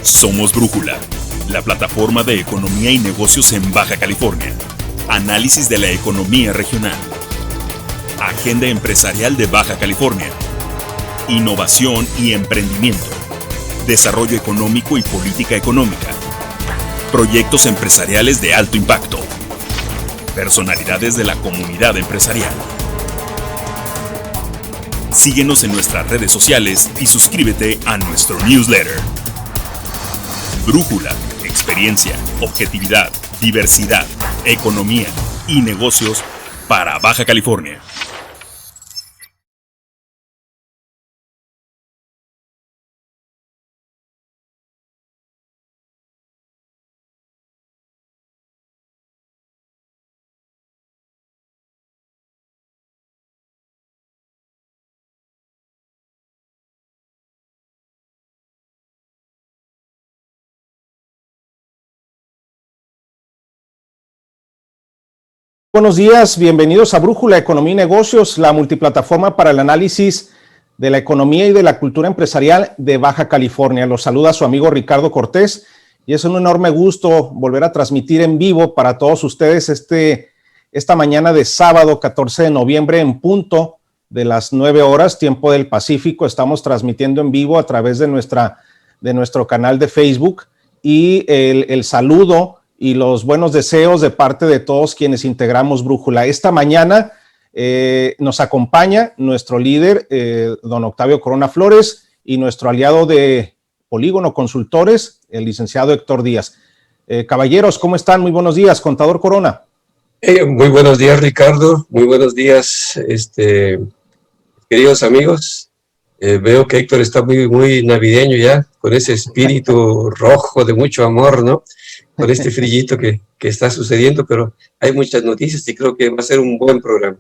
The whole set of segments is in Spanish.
Somos Brújula, la plataforma de economía y negocios en Baja California. Análisis de la economía regional. Agenda empresarial de Baja California. Innovación y emprendimiento. Desarrollo económico y política económica. Proyectos empresariales de alto impacto. Personalidades de la comunidad empresarial. Síguenos en nuestras redes sociales y suscríbete a nuestro newsletter. Brújula, experiencia, objetividad, diversidad, economía y negocios para Baja California. Buenos días, bienvenidos a Brújula, Economía y Negocios, la multiplataforma para el análisis de la economía y de la cultura empresarial de Baja California. Los saluda su amigo Ricardo Cortés y es un enorme gusto volver a transmitir en vivo para todos ustedes esta mañana de sábado 14 de noviembre en punto de las 9 horas, tiempo del Pacífico. Estamos transmitiendo en vivo a través de nuestro canal de Facebook y el saludo y los buenos deseos de parte de todos quienes integramos Brújula. Esta mañana nos acompaña nuestro líder, don Octavio Corona Flores, y nuestro aliado de Polígono Consultores, el licenciado Héctor Díaz. Caballeros, ¿cómo están? Muy buenos días, contador Corona. Muy buenos días, Ricardo. Muy buenos días, queridos amigos. Veo que Héctor está muy navideño ya, con ese espíritu rojo de mucho amor, ¿no? Con este frillito que está sucediendo, pero hay muchas noticias y creo que va a ser un buen programa.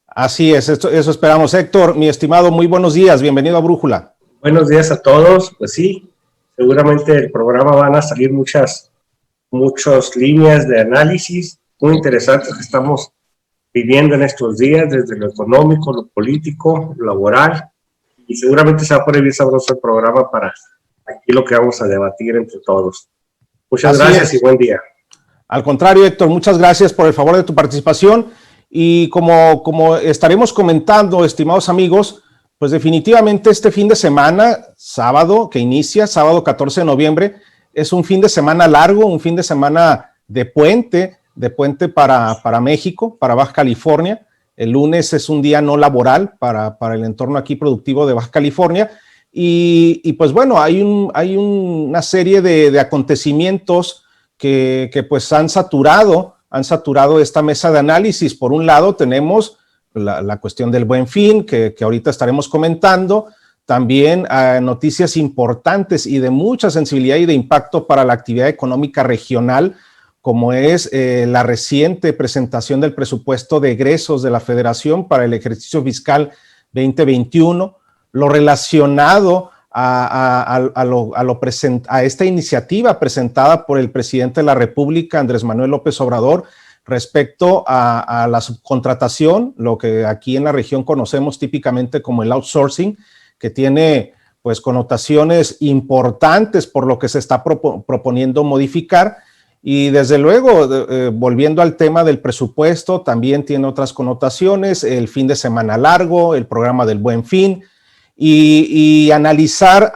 Así es, eso esperamos. Héctor, mi estimado, muy buenos días, bienvenido a Brújula. Buenos días a todos. Pues sí, seguramente el programa van a salir muchas líneas de análisis muy interesantes que estamos viviendo en estos días, desde lo económico, lo político, lo laboral, y seguramente se va a poner bien sabroso el programa para aquí lo que vamos a debatir entre todos. Muchas gracias y buen día. Al contrario, Héctor, muchas gracias por el favor de tu participación. Y como estaremos comentando, estimados amigos, pues definitivamente este fin de semana, sábado, que inicia, sábado 14 de noviembre, es un fin de semana largo, un fin de semana de puente para México, para Baja California. El lunes es un día no laboral para el entorno aquí productivo de Baja California. Y pues bueno, hay una serie de acontecimientos que pues han saturado esta mesa de análisis. Por un lado tenemos la cuestión del Buen Fin, que ahorita estaremos comentando, también noticias importantes y de mucha sensibilidad y de impacto para la actividad económica regional, como es la reciente presentación del presupuesto de egresos de la Federación para el ejercicio fiscal 2021, lo relacionado a esta iniciativa presentada por el presidente de la República, Andrés Manuel López Obrador, respecto a la subcontratación, lo que aquí en la región conocemos típicamente como el outsourcing, que tiene pues connotaciones importantes por lo que se está proponiendo modificar. Y desde luego, volviendo al tema del presupuesto, también tiene otras connotaciones, el fin de semana largo, el programa del Buen Fin, y analizar,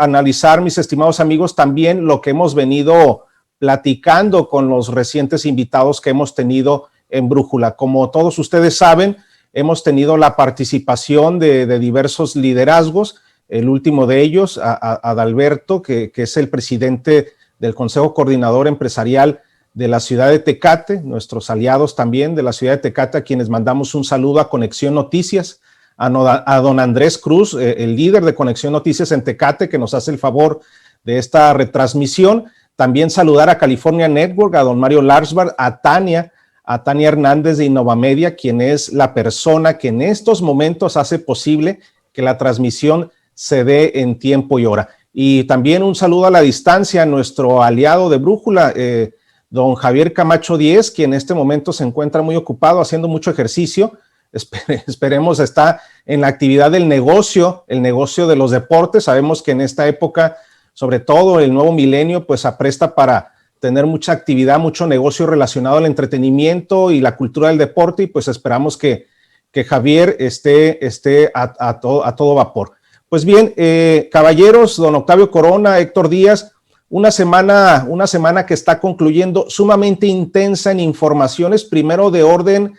mis estimados amigos, también lo que hemos venido platicando con los recientes invitados que hemos tenido en Brújula. Como todos ustedes saben, hemos tenido la participación de diversos liderazgos, el último de ellos, Adalberto, que es el presidente del Consejo Coordinador Empresarial de la ciudad de Tecate, nuestros aliados también de la ciudad de Tecate, a quienes mandamos un saludo a Conexión Noticias, a don Andrés Cruz, el líder de Conexión Noticias en Tecate, que nos hace el favor de esta retransmisión. También saludar a California Network, a don Mario Larsberg, a Tania Hernández de Innovamedia, quien es la persona que en estos momentos hace posible que la transmisión se dé en tiempo y hora. Y también un saludo a la distancia a nuestro aliado de Brújula, don Javier Camacho Díez, quien en este momento se encuentra muy ocupado haciendo mucho ejercicio. Esperemos está en la actividad del negocio, el negocio de los deportes. Sabemos que en esta época sobre todo el nuevo milenio, pues apresta para tener mucha actividad, mucho negocio relacionado al entretenimiento y la cultura del deporte, y pues esperamos que Javier esté a todo vapor. Pues bien, caballeros, don Octavio Corona, Héctor Díaz, una semana que está concluyendo sumamente intensa en informaciones, primero de orden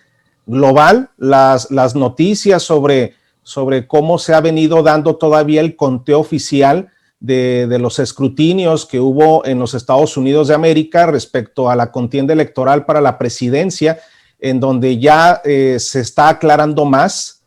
global, las noticias sobre cómo se ha venido dando todavía el conteo oficial de los escrutinios que hubo en los Estados Unidos de América respecto a la contienda electoral para la presidencia, en donde ya se está aclarando más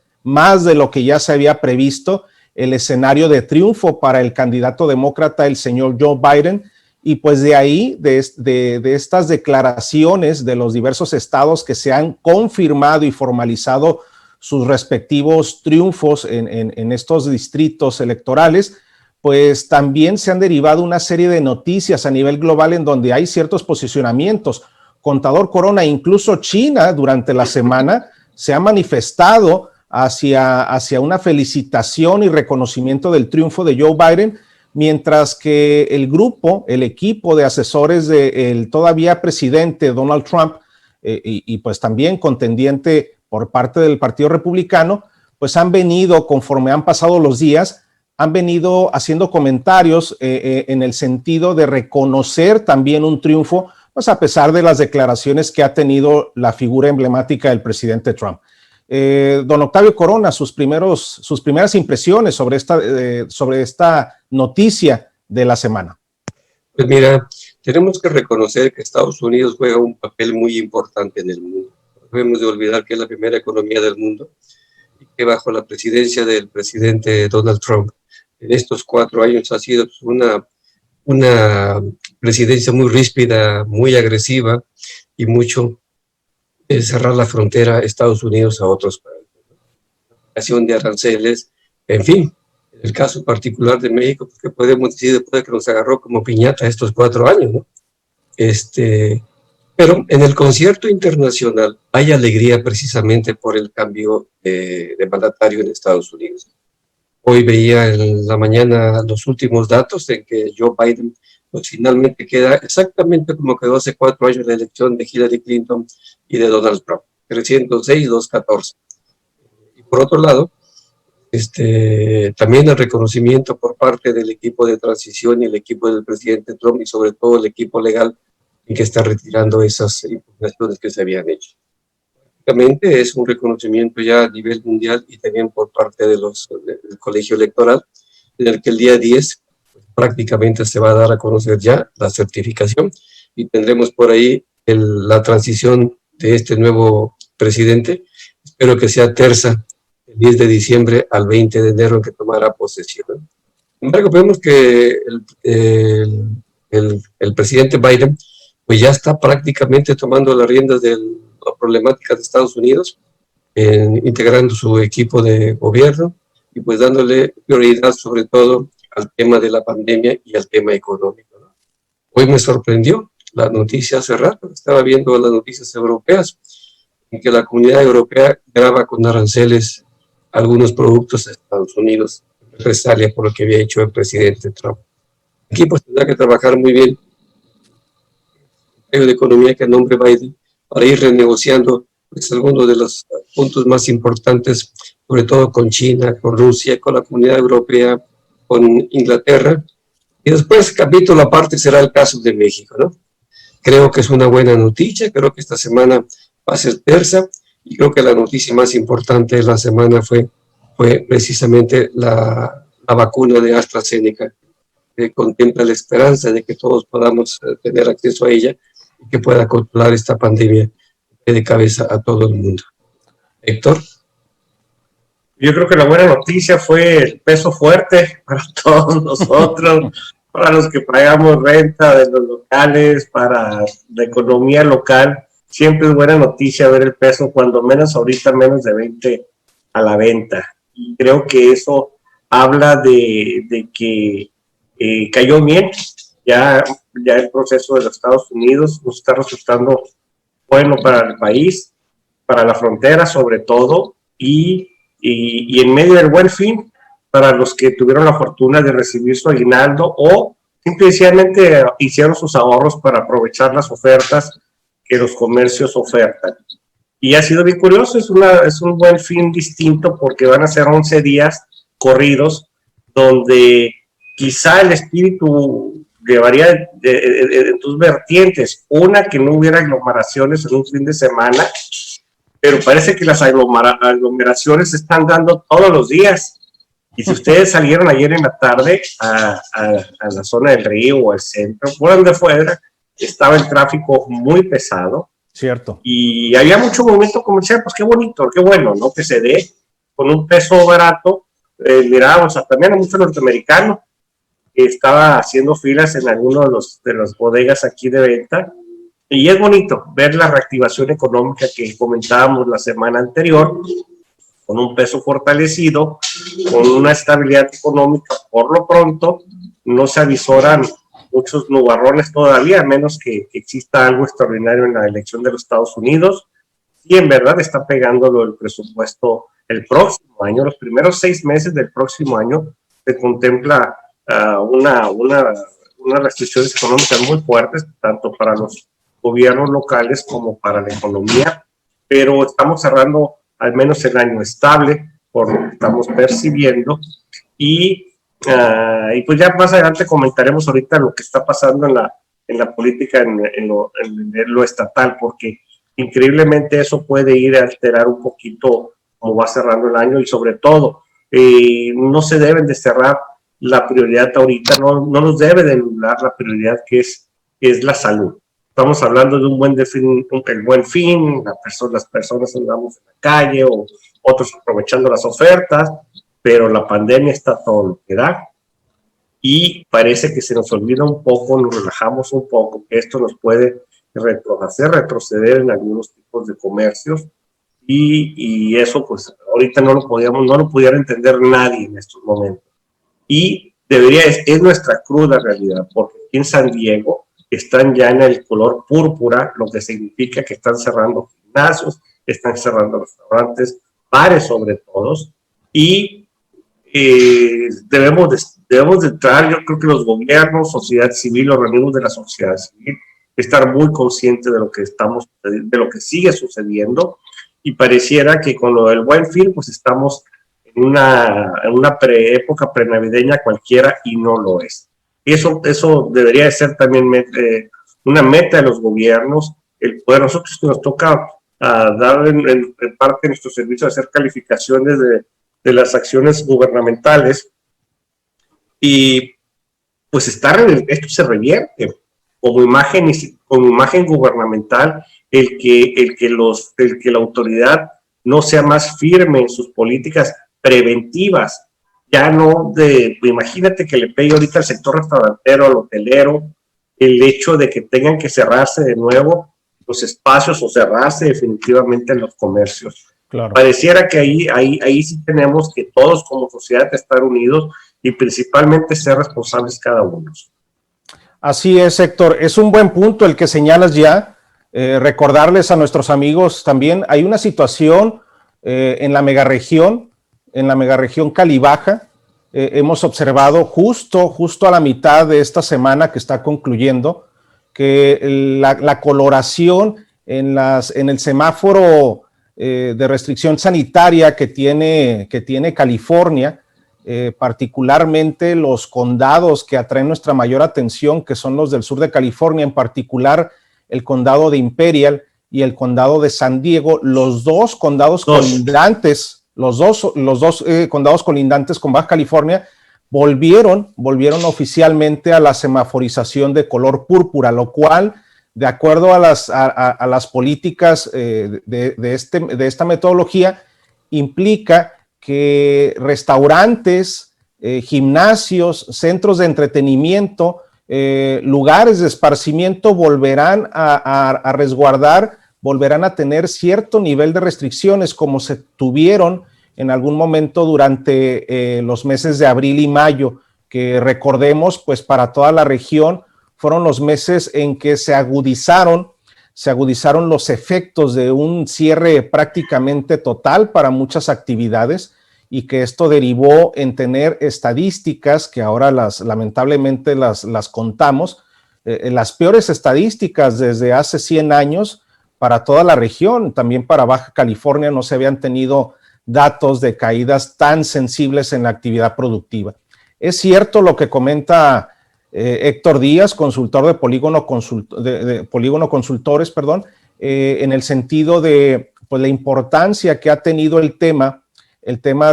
de lo que ya se había previsto, el escenario de triunfo para el candidato demócrata, el señor Joe Biden, y pues de ahí, de estas declaraciones de los diversos estados que se han confirmado y formalizado sus respectivos triunfos en estos distritos electorales, pues también se han derivado una serie de noticias a nivel global en donde hay ciertos posicionamientos. Contador Corona, incluso China durante la semana se ha manifestado hacia una felicitación y reconocimiento del triunfo de Joe Biden, mientras que el equipo de asesores del todavía presidente Donald Trump y pues también contendiente por parte del Partido Republicano, pues han venido, conforme han pasado los días, han venido haciendo comentarios en el sentido de reconocer también un triunfo, pues a pesar de las declaraciones que ha tenido la figura emblemática del presidente Trump. Don Octavio Corona, sus primeras impresiones sobre esta noticia de la semana. Pues mira, tenemos que reconocer que Estados Unidos juega un papel muy importante en el mundo. No debemos de olvidar que es la primera economía del mundo y que bajo la presidencia del presidente Donald Trump, en estos 4 años ha sido una presidencia muy ríspida, muy agresiva y mucho cerrar la frontera Estados Unidos a otros países. Aplicación de aranceles, en fin, en el caso particular de México, porque podemos decir después que nos agarró como piñata estos 4 años, ¿no? Pero en el concierto internacional hay alegría precisamente por el cambio de mandatario en Estados Unidos. Hoy veía en la mañana los últimos datos en que Joe Biden pues finalmente queda exactamente como quedó hace 4 años la elección de Hillary Clinton y de Donald Trump, 306-214. Y por otro lado, también el reconocimiento por parte del equipo de transición y el equipo del presidente Trump y sobre todo el equipo legal en que está retirando esas impugnaciones que se habían hecho. Prácticamente es un reconocimiento ya a nivel mundial y también por parte del colegio electoral, en el que el día 10 prácticamente se va a dar a conocer ya la certificación y tendremos por ahí la transición de este nuevo presidente. Espero que sea tersa el 10 de diciembre al 20 de enero en que tomará posesión. Sin embargo, vemos que el presidente Biden pues ya está prácticamente tomando las riendas de la problemática de Estados Unidos, integrando su equipo de gobierno y pues dándole prioridad sobre todo al tema de la pandemia y al tema económico, ¿no? Hoy me sorprendió la noticia hace rato, estaba viendo las noticias europeas, en que la Comunidad Europea grava con aranceles algunos productos de Estados Unidos, represalia por lo que había hecho el presidente Trump. Aquí pues tendrá que trabajar muy bien de economía que nombre Biden para ir renegociando pues, algunos de los puntos más importantes, sobre todo con China, con Rusia, con la Comunidad Europea, con Inglaterra. Y después, capítulo aparte, será el caso de México, ¿no? Creo que es una buena noticia, creo que esta semana va a ser tersa, y creo que la noticia más importante de la semana fue precisamente la vacuna de AstraZeneca, que contempla la esperanza de que todos podamos tener acceso a ella y que pueda controlar esta pandemia de cabeza a todo el mundo. Héctor. Yo creo que la buena noticia fue el peso fuerte para todos nosotros, para los que pagamos renta de los locales, para la economía local. Siempre es buena noticia ver el peso, cuando menos ahorita menos de 20 a la venta. Y creo que eso habla de que cayó bien. Ya el proceso de los Estados Unidos nos está resultando bueno para el país, para la frontera sobre todo, y en medio del Buen Fin, para los que tuvieron la fortuna de recibir su aguinaldo o simplemente hicieron sus ahorros para aprovechar las ofertas que los comercios ofertan. Y ha sido bien curioso, es un buen fin distinto porque van a ser 11 días corridos donde quizá el espíritu llevaría en tus vertientes, una que no hubiera aglomeraciones en un fin de semana, pero parece que las aglomeraciones se están dando todos los días. Y si ustedes salieron ayer en la tarde a la zona del río o al centro, por donde fuera, estaba el tráfico muy pesado. Cierto. Y había mucho movimiento comercial, pues qué bonito, qué bueno, ¿no? Que se dé con un peso barato. Mirábamos, también a mucho norteamericano que estaba haciendo filas en alguno de las bodegas aquí de venta. Y es bonito ver la reactivación económica que comentábamos la semana anterior, con un peso fortalecido, con una estabilidad económica. Por lo pronto, no se avisoran muchos nubarrones todavía, a menos que exista algo extraordinario en la elección de los Estados Unidos. Y en verdad está pegándolo el presupuesto el próximo año, los primeros 6 meses del próximo año, se contempla unas restricciones económicas muy fuertes, tanto para los gobiernos locales como para la economía, pero estamos cerrando al menos el año estable, por lo que estamos percibiendo, y pues ya más adelante comentaremos ahorita lo que está pasando en la política, en lo estatal, porque increíblemente eso puede ir a alterar un poquito cómo va cerrando el año, y sobre todo no se deben de cerrar la prioridad ahorita, no nos debe de anular la prioridad que es la salud. Estamos hablando de el buen fin, las personas andamos en la calle o otros aprovechando las ofertas, pero la pandemia está todo lo que da y parece que se nos olvida un poco, nos relajamos un poco, que esto nos puede retroceder en algunos tipos de comercios y eso pues ahorita no lo pudiera entender nadie en estos momentos. Y es nuestra cruda realidad, porque aquí en San Diego están ya en el color púrpura, lo que significa que están cerrando gimnasios, están cerrando restaurantes, bares sobre todos, y debemos de entrar, yo creo que los gobiernos, sociedad civil, organismos de la sociedad civil, estar muy conscientes de lo que sigue sucediendo, y pareciera que con lo del Buen Fin, pues estamos en una época prenavideña cualquiera, y no lo es. Eso debería de ser también una meta de los gobiernos, el poder, nosotros que nos toca dar en parte de nuestro servicio, hacer calificaciones de las acciones gubernamentales, y pues esto se revierte como imagen gubernamental, el que la autoridad no sea más firme en sus políticas preventivas. Ya no imagínate que le pegue ahorita al sector restaurantero, al hotelero, el hecho de que tengan que cerrarse de nuevo los espacios o cerrarse definitivamente en los comercios. Claro. Pareciera que ahí sí tenemos que todos como sociedad estar unidos y principalmente ser responsables cada uno. Así es, Héctor, es un buen punto el que señalas ya. Recordarles a nuestros amigos también, hay una situación en la megaregión Cali Baja. Hemos observado justo a la mitad de esta semana que está concluyendo, que la coloración en el semáforo de restricción sanitaria que tiene California, particularmente los condados que atraen nuestra mayor atención, que son los del sur de California, en particular el condado de Imperial y el condado de San Diego, los dos condados colindantes, los dos condados colindantes con Baja California, volvieron oficialmente a la semaforización de color púrpura, lo cual, de acuerdo a las políticas de esta metodología, implica que restaurantes, gimnasios, centros de entretenimiento, lugares de esparcimiento volverán a resguardar, volverán a tener cierto nivel de restricciones como se tuvieron en algún momento durante los meses de abril y mayo, que recordemos, pues para toda la región fueron los meses en que se agudizaron los efectos de un cierre prácticamente total para muchas actividades, y que esto derivó en tener estadísticas que ahora lamentablemente las contamos, las peores estadísticas desde hace 100 años para toda la región. También para Baja California no se habían tenido datos de caídas tan sensibles en la actividad productiva. Es cierto lo que comenta Héctor Díaz, consultor de Polígono Consultores, en el sentido de pues, la importancia que ha tenido el tema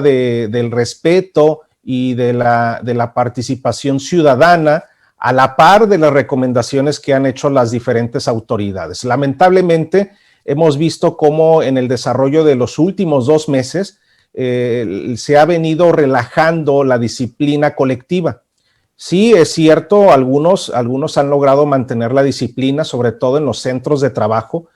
del respeto y de la participación ciudadana a la par de las recomendaciones que han hecho las diferentes autoridades. Lamentablemente, hemos visto cómo en el desarrollo de los últimos 2 meses se ha venido relajando la disciplina colectiva. Sí, es cierto, algunos han logrado mantener la disciplina, sobre todo en los centros de trabajo,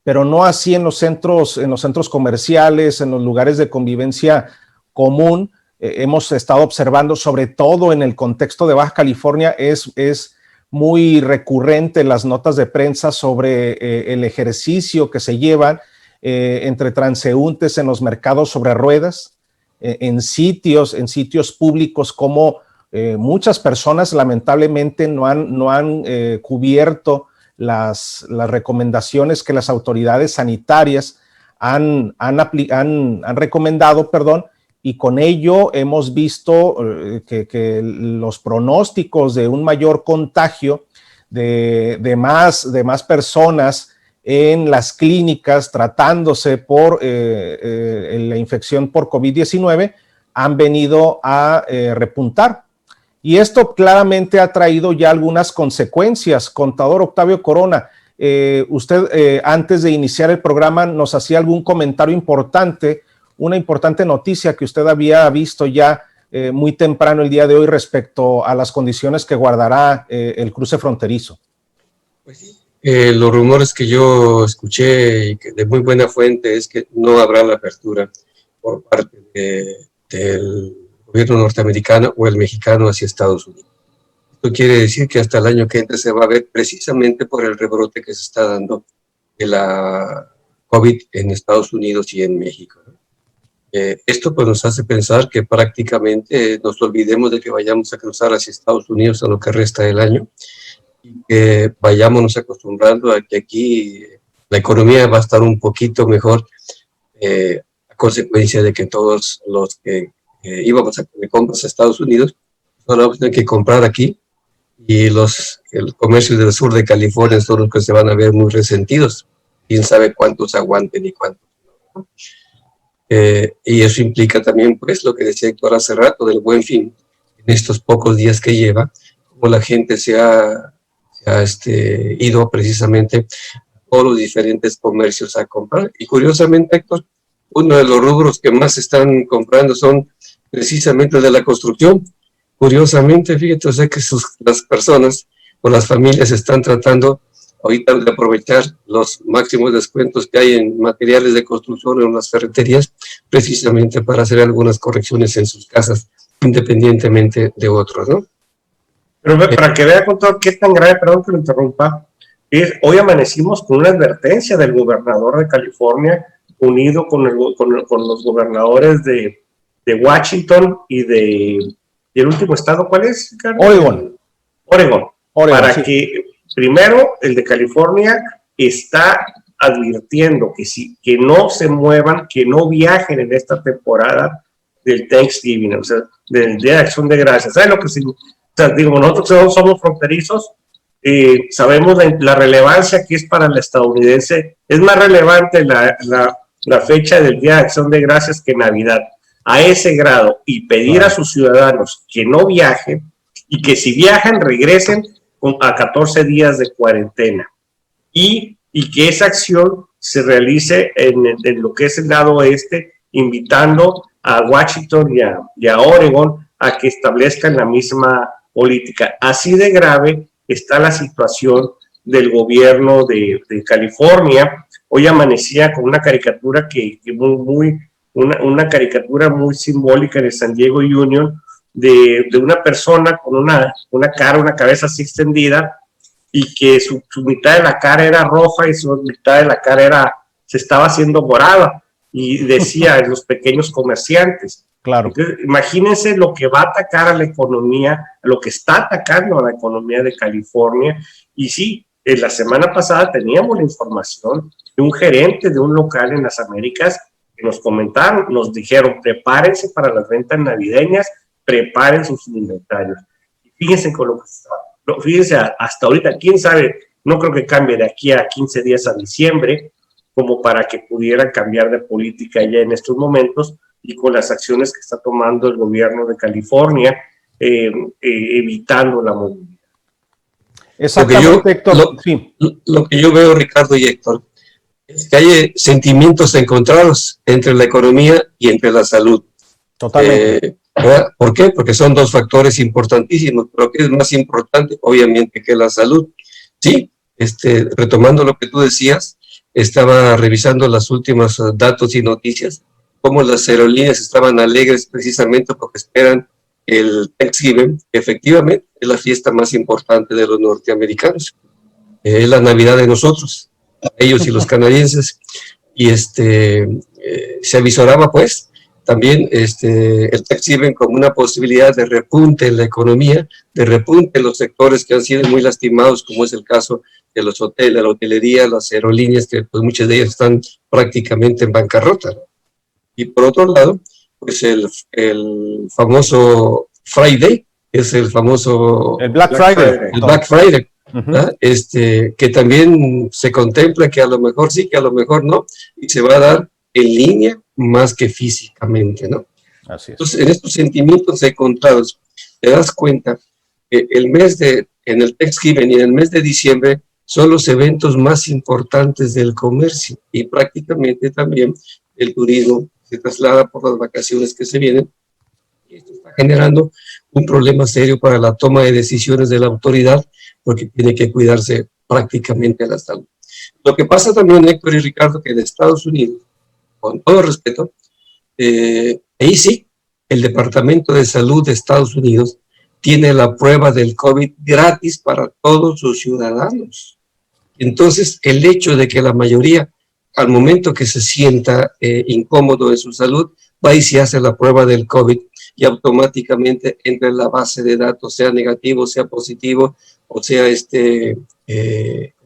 pero no así en los centros comerciales, en los lugares de convivencia común. Hemos estado observando, sobre todo en el contexto de Baja California, es muy recurrente las notas de prensa sobre el ejercicio que se llevan entre transeúntes en los mercados sobre ruedas, en sitios públicos, como muchas personas lamentablemente no han cubierto las recomendaciones que las autoridades sanitarias han recomendado, y con ello hemos visto que los pronósticos de un mayor contagio de más personas en las clínicas tratándose por la infección por COVID-19 han venido a repuntar. Y esto claramente ha traído ya algunas consecuencias. Contador Octavio Corona, usted antes de iniciar el programa nos hacía algún comentario importante, una importante noticia que usted había visto ya muy temprano el día de hoy respecto a las condiciones que guardará el cruce fronterizo. Pues sí. Los rumores que yo escuché y que de muy buena fuente es que no habrá la apertura por parte del gobierno norteamericano o el mexicano hacia Estados Unidos. Esto quiere decir que hasta el año que entra se va a ver, precisamente por el rebrote que se está dando de la COVID en Estados Unidos y en México. Esto pues nos hace pensar que prácticamente nos olvidemos de que vayamos a cruzar hacia Estados Unidos en lo que resta del año y que vayámonos acostumbrando a que aquí la economía va a estar un poquito mejor a consecuencia de que todos los que íbamos a hacer compras a Estados Unidos solo vamos a tener que comprar aquí, y el comercio del sur de California son los que se van a ver muy resentidos. Quién sabe cuántos aguanten y cuántos no. Y eso implica también, pues, lo que decía Héctor hace rato del Buen Fin, en estos pocos días que lleva, como la gente se ha ido precisamente a todos los diferentes comercios a comprar. Y curiosamente, Héctor, uno de los rubros que más están comprando son precisamente de la construcción. Curiosamente, fíjate, o sea que las personas o las familias están tratando ahorita de aprovechar los máximos descuentos que hay en materiales de construcción en las ferreterías, precisamente para hacer algunas correcciones en sus casas, independientemente de otros, ¿no? Pero para que vea, contador, qué tan grave, perdón que lo interrumpa, hoy amanecimos con una advertencia del gobernador de California, unido con los gobernadores de Washington y el último estado, ¿cuál es, Ricardo? Oregon, para sí. Que primero el de California está advirtiendo que no se muevan, que no viajen en esta temporada del Thanksgiving, o sea, del Día de Acción de Gracias. ¿Sabes lo que significa? O sea, digo, nosotros somos fronterizos, sabemos la relevancia que es para el estadounidense. Es más relevante la fecha del Día de Acción de Gracias que Navidad, a ese grado, y pedir a sus ciudadanos que no viajen y que si viajan regresen a 14 días de cuarentena, y que esa acción se realice en lo que es el lado oeste, invitando a Washington y a Oregon a que establezcan la misma política. Así de grave está la situación del gobierno de California. Hoy amanecía con una caricatura una caricatura muy simbólica en el San Diego Union de una persona con una cabeza así extendida, y que su mitad de la cara era roja y su mitad de la cara se estaba haciendo morada, y decía los pequeños comerciantes. Claro. Entonces, imagínense lo que va a atacar a la economía, lo que está atacando a la economía de California. Y sí, en la semana pasada teníamos la información de un gerente de un local en las Américas que nos comentaron, nos dijeron, prepárense para las ventas navideñas, preparen sus inventarios. Y fíjense con lo que está. Fíjense, hasta ahorita, quién sabe, no creo que cambie de aquí a 15 días a diciembre, como para que pudieran cambiar de política ya en estos momentos, y con las acciones que está tomando el gobierno de California, evitando la movilidad. Exactamente, Héctor. Sí. Lo que yo veo, Ricardo y Héctor, es que hay sentimientos encontrados entre la economía y entre la salud. Totalmente. ¿Por qué? Porque son dos factores importantísimos, pero que es más importante, obviamente, que la salud. Sí, retomando lo que tú decías, estaba revisando los últimos datos y noticias, cómo las aerolíneas estaban alegres precisamente porque esperan el Thanksgiving, que efectivamente es la fiesta más importante de los norteamericanos. Es la Navidad de nosotros, ellos y los canadienses. Y se avisoraba pues también el Thanksgiving como una posibilidad de repunte en la economía, de repunte en los sectores que han sido muy lastimados, como es el caso de los hoteles, la hotelería, las aerolíneas, que pues muchas de ellas están prácticamente en bancarrota, ¿no? Y por otro lado, pues el famoso Friday, es el famoso... El Black Friday. El Black Friday, que también se contempla que a lo mejor sí, que a lo mejor no, y se va a dar en línea más que físicamente, ¿no? Así es. Entonces, en estos sentimientos encontrados, te das cuenta que en el Thanksgiving y en el mes de diciembre son los eventos más importantes del comercio y prácticamente también el turismo se traslada por las vacaciones que se vienen, y esto está generando un problema serio para la toma de decisiones de la autoridad, porque tiene que cuidarse prácticamente a la salud. Lo que pasa también, Héctor y Ricardo, que en Estados Unidos, con todo respeto, ahí sí, el Departamento de Salud de Estados Unidos tiene la prueba del COVID gratis para todos sus ciudadanos. Entonces, el hecho de que la mayoría, al momento que se sienta incómodo en su salud, va y se hace la prueba del COVID y automáticamente entra en la base de datos, sea negativo, sea positivo, o sea,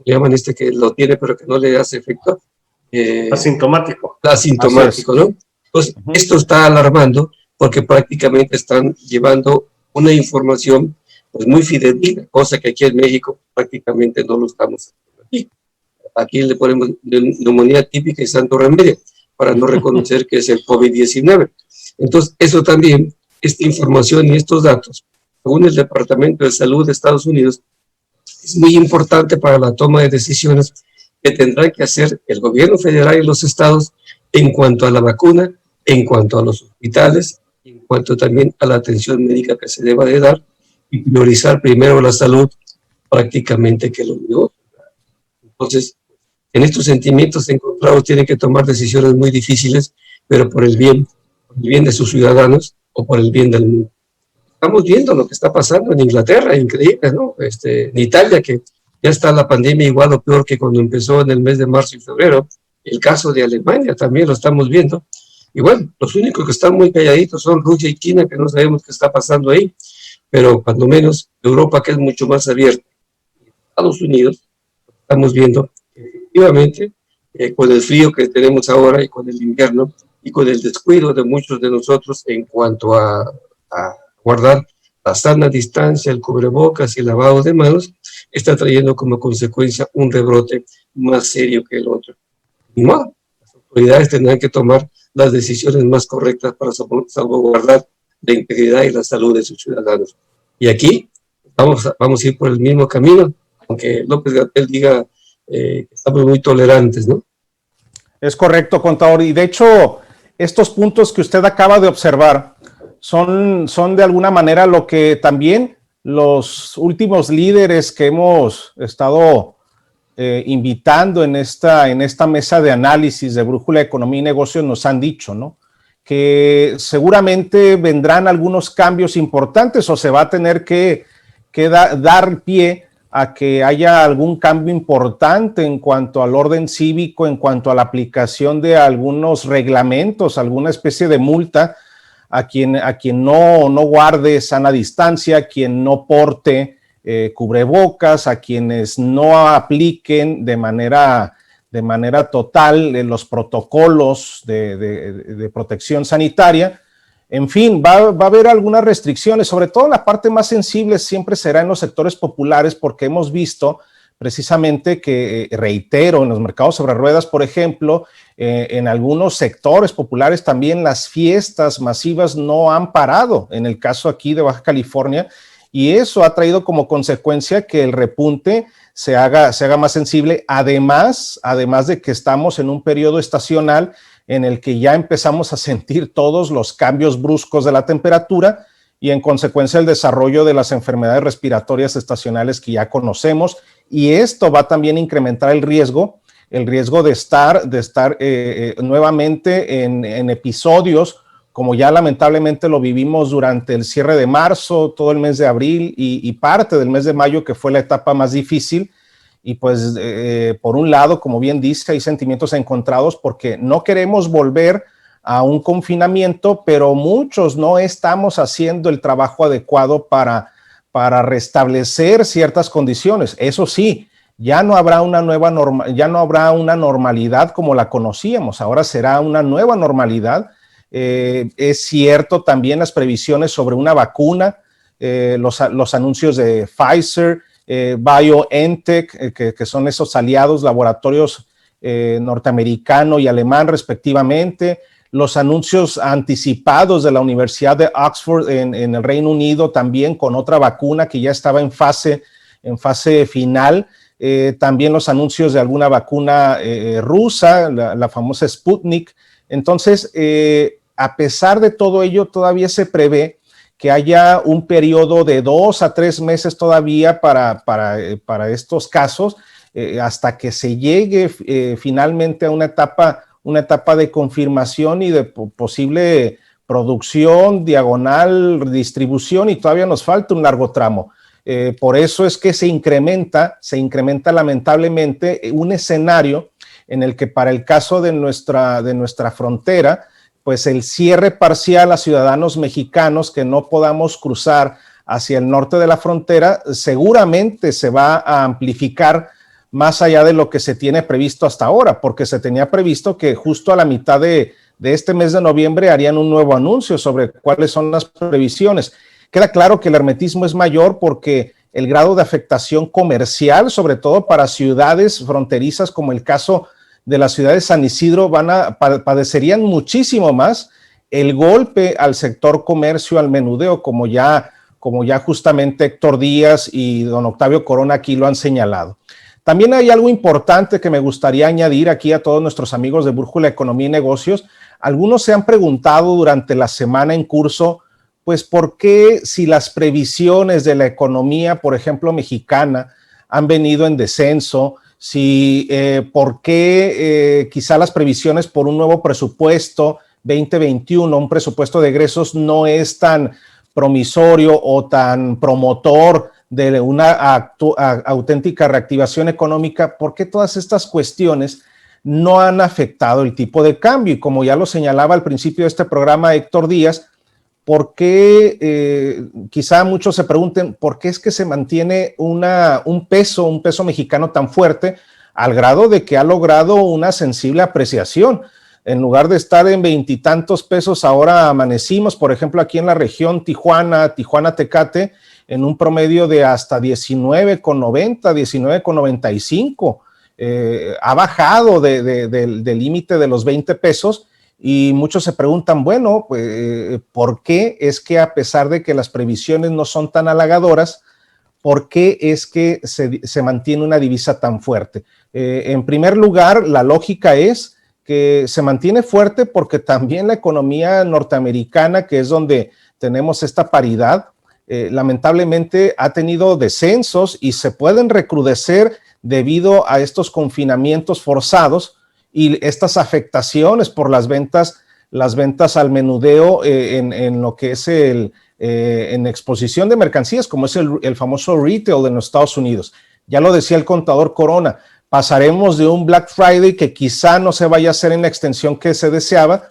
llaman que lo tiene pero que no le hace efecto. Asintomático. Asintomático, ¿no? Entonces, esto está alarmando porque prácticamente están llevando una información pues muy fidedigna, cosa que aquí en México prácticamente no lo estamos haciendo. Aquí le ponemos neumonía típica y santo remedio para no reconocer que es el COVID-19. Entonces, eso también, esta información y estos datos, según el Departamento de Salud de Estados Unidos, es muy importante para la toma de decisiones que tendrán que hacer el gobierno federal y los estados en cuanto a la vacuna, en cuanto a los hospitales, en cuanto también a la atención médica que se deba de dar, y priorizar primero la salud prácticamente que los negocios. Entonces, en estos sentimientos encontrados tienen que tomar decisiones muy difíciles, pero por el bien de sus ciudadanos o por el bien del mundo. Estamos viendo lo que está pasando en Inglaterra, increíble, ¿no? En Italia, que ya está la pandemia igual o peor que cuando empezó en el mes de marzo y febrero. El caso de Alemania también lo estamos viendo. Y bueno, los únicos que están muy calladitos son Rusia y China, que no sabemos qué está pasando ahí, pero cuando menos Europa, que es mucho más abierta. Estados Unidos, estamos viendo efectivamente, con el frío que tenemos ahora y con el invierno y con el descuido de muchos de nosotros en cuanto a guardar la sana distancia, el cubrebocas y el lavado de manos, está trayendo como consecuencia un rebrote más serio que el otro. Y no, las autoridades tendrán que tomar las decisiones más correctas para salvaguardar la integridad y la salud de sus ciudadanos. Y aquí vamos a ir por el mismo camino, aunque López-Gatell diga que estamos muy tolerantes, ¿no? Es correcto, contador. Y de hecho, estos puntos que usted acaba de observar son de alguna manera lo que también los últimos líderes que hemos estado invitando en esta mesa de análisis de Brújula de Economía y Negocios nos han dicho, ¿no? Que seguramente vendrán algunos cambios importantes o se va a tener que dar pie a que haya algún cambio importante en cuanto al orden cívico, en cuanto a la aplicación de algunos reglamentos, alguna especie de multa a quien no guarde sana distancia, a quien no porte cubrebocas, a quienes no apliquen de manera total los protocolos de protección sanitaria. En fin, va a haber algunas restricciones, sobre todo la parte más sensible siempre será en los sectores populares, porque hemos visto precisamente que, reitero, en los mercados sobre ruedas, por ejemplo, en algunos sectores populares también las fiestas masivas no han parado, en el caso aquí de Baja California, y eso ha traído como consecuencia que el repunte se haga más sensible, además de que estamos en un periodo estacional en el que ya empezamos a sentir todos los cambios bruscos de la temperatura y en consecuencia el desarrollo de las enfermedades respiratorias estacionales que ya conocemos, y esto va también a incrementar el riesgo de estar nuevamente en episodios como ya lamentablemente lo vivimos durante el cierre de marzo, todo el mes de abril y parte del mes de mayo, que fue la etapa más difícil. Y pues, por un lado, como bien dice, hay sentimientos encontrados porque no queremos volver a un confinamiento, pero muchos no estamos haciendo el trabajo adecuado para restablecer ciertas condiciones. Eso sí, ya no habrá una normalidad como la conocíamos, ahora será una nueva normalidad. Es cierto también las previsiones sobre una vacuna, los anuncios de Pfizer, BioNTech, que son esos aliados laboratorios norteamericano y alemán respectivamente, los anuncios anticipados de la Universidad de Oxford en el Reino Unido también con otra vacuna que ya estaba en fase final, también los anuncios de alguna vacuna rusa, la famosa Sputnik. Entonces, a pesar de todo ello, todavía se prevé que haya un periodo de 2 a 3 meses todavía para estos casos, hasta que se llegue finalmente a una etapa de confirmación y de posible producción, diagonal, distribución, y todavía nos falta un largo tramo. Por eso es que se incrementa lamentablemente un escenario en el que para el caso de nuestra frontera, pues el cierre parcial a ciudadanos mexicanos que no podamos cruzar hacia el norte de la frontera seguramente se va a amplificar más allá de lo que se tiene previsto hasta ahora, porque se tenía previsto que justo a la mitad de este mes de noviembre harían un nuevo anuncio sobre cuáles son las previsiones. Queda claro que el hermetismo es mayor porque el grado de afectación comercial, sobre todo para ciudades fronterizas como el caso de la ciudad de San Isidro, padecerían muchísimo más el golpe al sector comercio, al menudeo, como ya justamente Héctor Díaz y don Octavio Corona aquí lo han señalado. También hay algo importante que me gustaría añadir aquí a todos nuestros amigos de Brújula Economía y Negocios. Algunos se han preguntado durante la semana en curso, pues, ¿por qué si las previsiones de la economía, por ejemplo, mexicana, han venido en descenso? ¿Por qué quizá las previsiones por un nuevo presupuesto 2021, un presupuesto de egresos, no es tan promisorio o tan promotor de una auténtica reactivación económica? ¿Por qué todas estas cuestiones no han afectado el tipo de cambio? Y como ya lo señalaba al principio de este programa Héctor Díaz, ¿por qué quizá muchos se pregunten por qué es que se mantiene un peso mexicano tan fuerte al grado de que ha logrado una sensible apreciación? En lugar de estar en 20 y tantos pesos, ahora amanecimos, por ejemplo, aquí en la región Tijuana-Tecate, en un promedio de hasta 19,90, 19,95. Ha bajado del límite de los 20 pesos. Y muchos se preguntan, bueno, pues, ¿por qué es que a pesar de que las previsiones no son tan halagadoras, por qué es que se mantiene una divisa tan fuerte? En primer lugar, la lógica es que se mantiene fuerte porque también la economía norteamericana, que es donde tenemos esta paridad, lamentablemente ha tenido descensos y se pueden recrudecer debido a estos confinamientos forzados y estas afectaciones por las ventas al menudeo en lo que es en exposición de mercancías, como es el famoso retail en los Estados Unidos. Ya lo decía el contador Corona, pasaremos de un Black Friday que quizá no se vaya a hacer en la extensión que se deseaba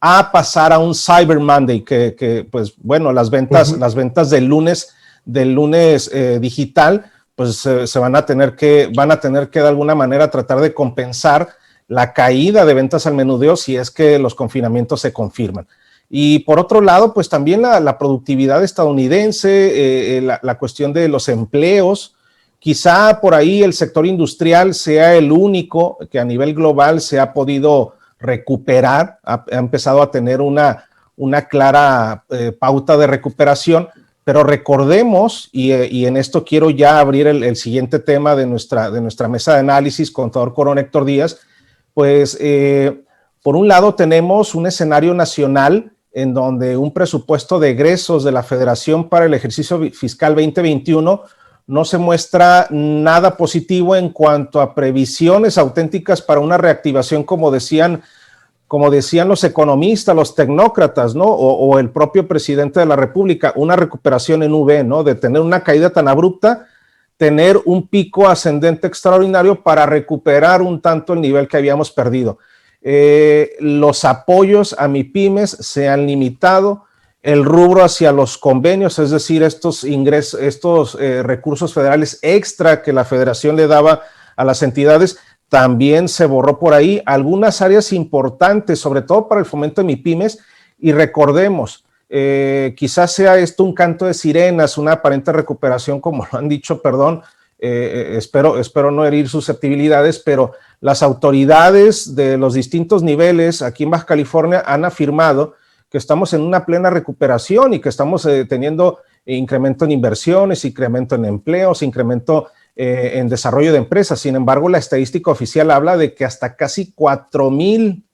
a pasar a un Cyber Monday, que pues bueno, las ventas del lunes digital, pues van a tener que de alguna manera tratar de compensar la caída de ventas al menudeo si es que los confinamientos se confirman. Y por otro lado, pues también la productividad estadounidense, la cuestión de los empleos. Quizá por ahí el sector industrial sea el único que a nivel global se ha podido recuperar, ha empezado a tener una clara pauta de recuperación, pero recordemos, y en esto quiero ya abrir el siguiente tema de nuestra mesa de análisis, contador Corona Héctor Díaz, pues por un lado tenemos un escenario nacional en donde un presupuesto de egresos de la Federación para el ejercicio fiscal 2021 no se muestra nada positivo en cuanto a previsiones auténticas para una reactivación, como decían los economistas, los tecnócratas, ¿no? O el propio presidente de la República, una recuperación en V, ¿no? De tener una caída tan abrupta, tener un pico ascendente extraordinario para recuperar un tanto el nivel que habíamos perdido. Los apoyos a MIPYMES se han limitado, el rubro hacia los convenios, es decir, estos recursos federales extra que la federación le daba a las entidades, también se borró por ahí. Algunas áreas importantes, sobre todo para el fomento de MIPYMES, y recordemos, quizás sea esto un canto de sirenas, una aparente recuperación, como lo han dicho, perdón, espero no herir susceptibilidades, pero las autoridades de los distintos niveles aquí en Baja California han afirmado que estamos en una plena recuperación y que estamos teniendo incremento en inversiones, incremento en empleos, incremento en desarrollo de empresas. Sin embargo, la estadística oficial habla de que hasta casi 4,000,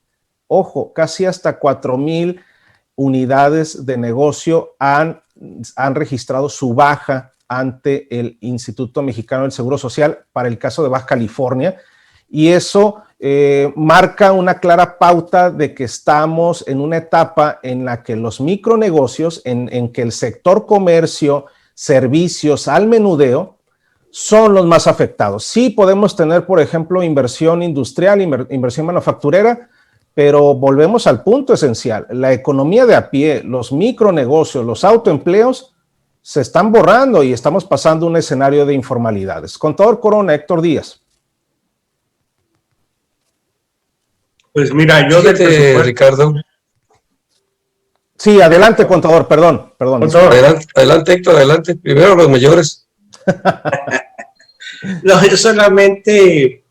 casi hasta 4,000 unidades de negocio han registrado su baja ante el Instituto Mexicano del Seguro Social para el caso de Baja California, y eso marca una clara pauta de que estamos en una etapa en la que los micronegocios, en que el sector comercio, servicios al menudeo, son los más afectados. Sí podemos tener, por ejemplo, inversión industrial, inversión manufacturera, pero volvemos al punto esencial. La economía de a pie, los micronegocios, los autoempleos, se están borrando y estamos pasando un escenario de informalidades. Contador Corona, Héctor Díaz. Pues mira, yo fíjate, Ricardo. Sí, adelante, contador, perdón. Contador. Adelante, Héctor, adelante. Primero los mayores. No, yo solamente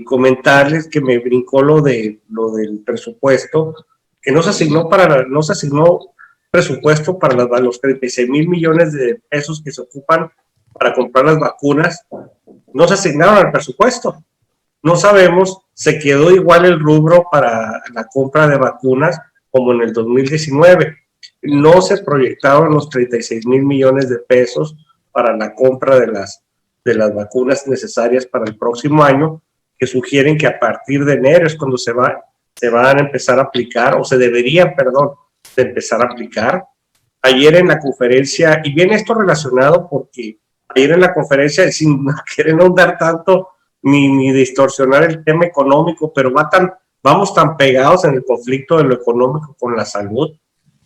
comentarles que me brincó lo del presupuesto, que no se asignó presupuesto para los 36,000 millones de pesos que se ocupan para comprar las vacunas. No se asignaron al presupuesto. No sabemos, se quedó igual el rubro para la compra de vacunas como en el 2019. No se proyectaron los 36,000 millones de pesos para la compra de las vacunas necesarias para el próximo año, que sugieren que a partir de enero es cuando se van a empezar a aplicar, o se deberían, de empezar a aplicar. Ayer en la conferencia, y viene esto relacionado porque ayer en la conferencia, sin querer ahondar tanto ni distorsionar el tema económico, pero vamos tan pegados en el conflicto de lo económico con la salud,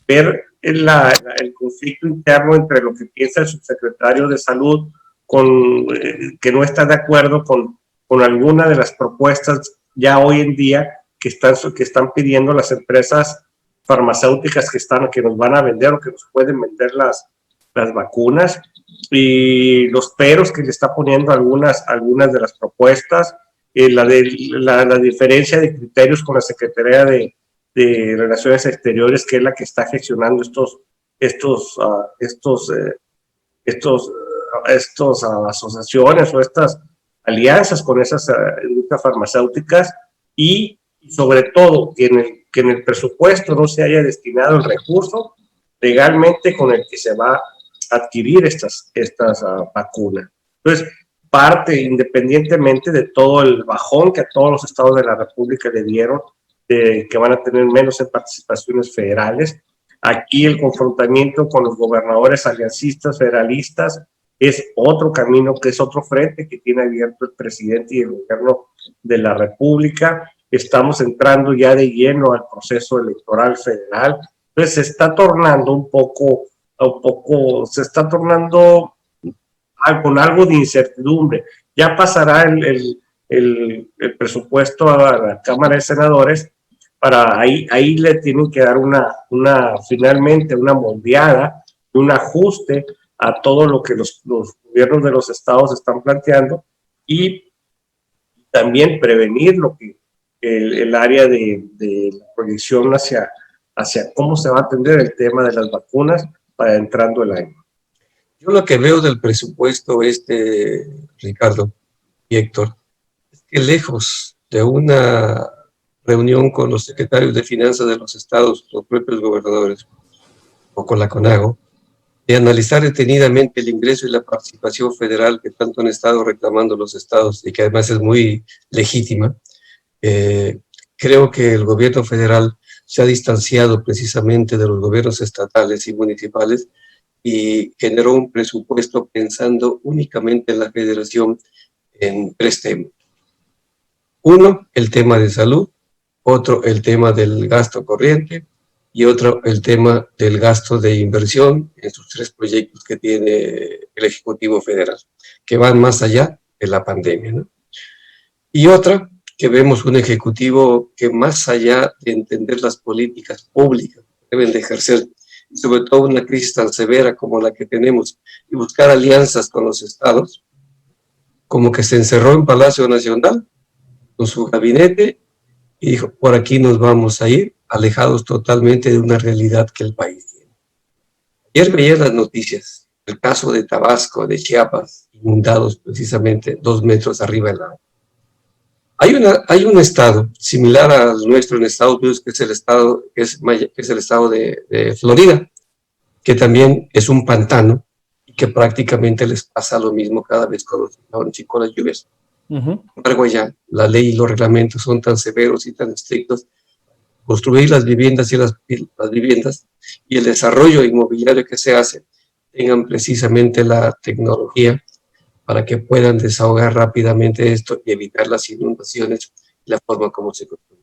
ver el conflicto interno entre lo que piensa el subsecretario de Salud, que no está de acuerdo con alguna de las propuestas ya hoy en día que están pidiendo las empresas farmacéuticas que nos van a vender o que nos pueden vender las vacunas, y los peros que le está poniendo algunas de las propuestas, la diferencia de criterios con la Secretaría de Relaciones Exteriores, que es la que está gestionando estos asociaciones o estas alianzas con esas industrias farmacéuticas, y sobre todo que en el presupuesto no se haya destinado el recurso legalmente con el que se va a adquirir estas vacunas. Entonces, independientemente de todo el bajón que a todos los estados de la República le dieron, que van a tener menos en participaciones federales, aquí el confrontamiento con los gobernadores aliancistas federalistas es otro camino, que es otro frente que tiene abierto el presidente y el gobierno de la República. estamos entrando ya de lleno al proceso electoral federal, entonces se está tornando se está tornando con algo de incertidumbre. Ya pasará el presupuesto a la Cámara de Senadores, para ahí le tienen que dar finalmente una moldeada, un ajuste a todo lo que los gobiernos de los estados están planteando, y también prevenir lo que el área de la proyección hacia cómo se va a atender el tema de las vacunas para entrando el año. Yo lo que veo del presupuesto Ricardo y Héctor, es que lejos de una reunión con los secretarios de finanzas de los estados, los propios gobernadores, o con la CONAGO, de analizar detenidamente el ingreso y la participación federal que tanto han estado reclamando los estados y que además es muy legítima, creo que el gobierno federal se ha distanciado precisamente de los gobiernos estatales y municipales y generó un presupuesto pensando únicamente en la federación en 3 temas. Uno, el tema de salud; otro, el tema del gasto corriente; y otro, el tema del gasto de inversión en sus 3 proyectos que tiene el Ejecutivo Federal, que van más allá de la pandemia, ¿no? Y otra, que vemos un Ejecutivo que más allá de entender las políticas públicas que deben de ejercer, y sobre todo una crisis tan severa como la que tenemos, y buscar alianzas con los estados, como que se encerró en Palacio Nacional con su gabinete y dijo, por aquí nos vamos a ir, alejados totalmente de una realidad que el país tiene. Ayer veía las noticias, el caso de Tabasco, de Chiapas, inundados precisamente 2 metros arriba del agua. Hay un estado similar al nuestro en Estados Unidos, que es el estado de Florida, que también es un pantano y que prácticamente les pasa lo mismo cada vez con las lluvias. Sin embargo, allá la ley y los reglamentos son tan severos y tan estrictos. Construir las viviendas y el desarrollo inmobiliario que se hace tengan precisamente la tecnología para que puedan desahogar rápidamente esto y evitar las inundaciones y la forma como se construye.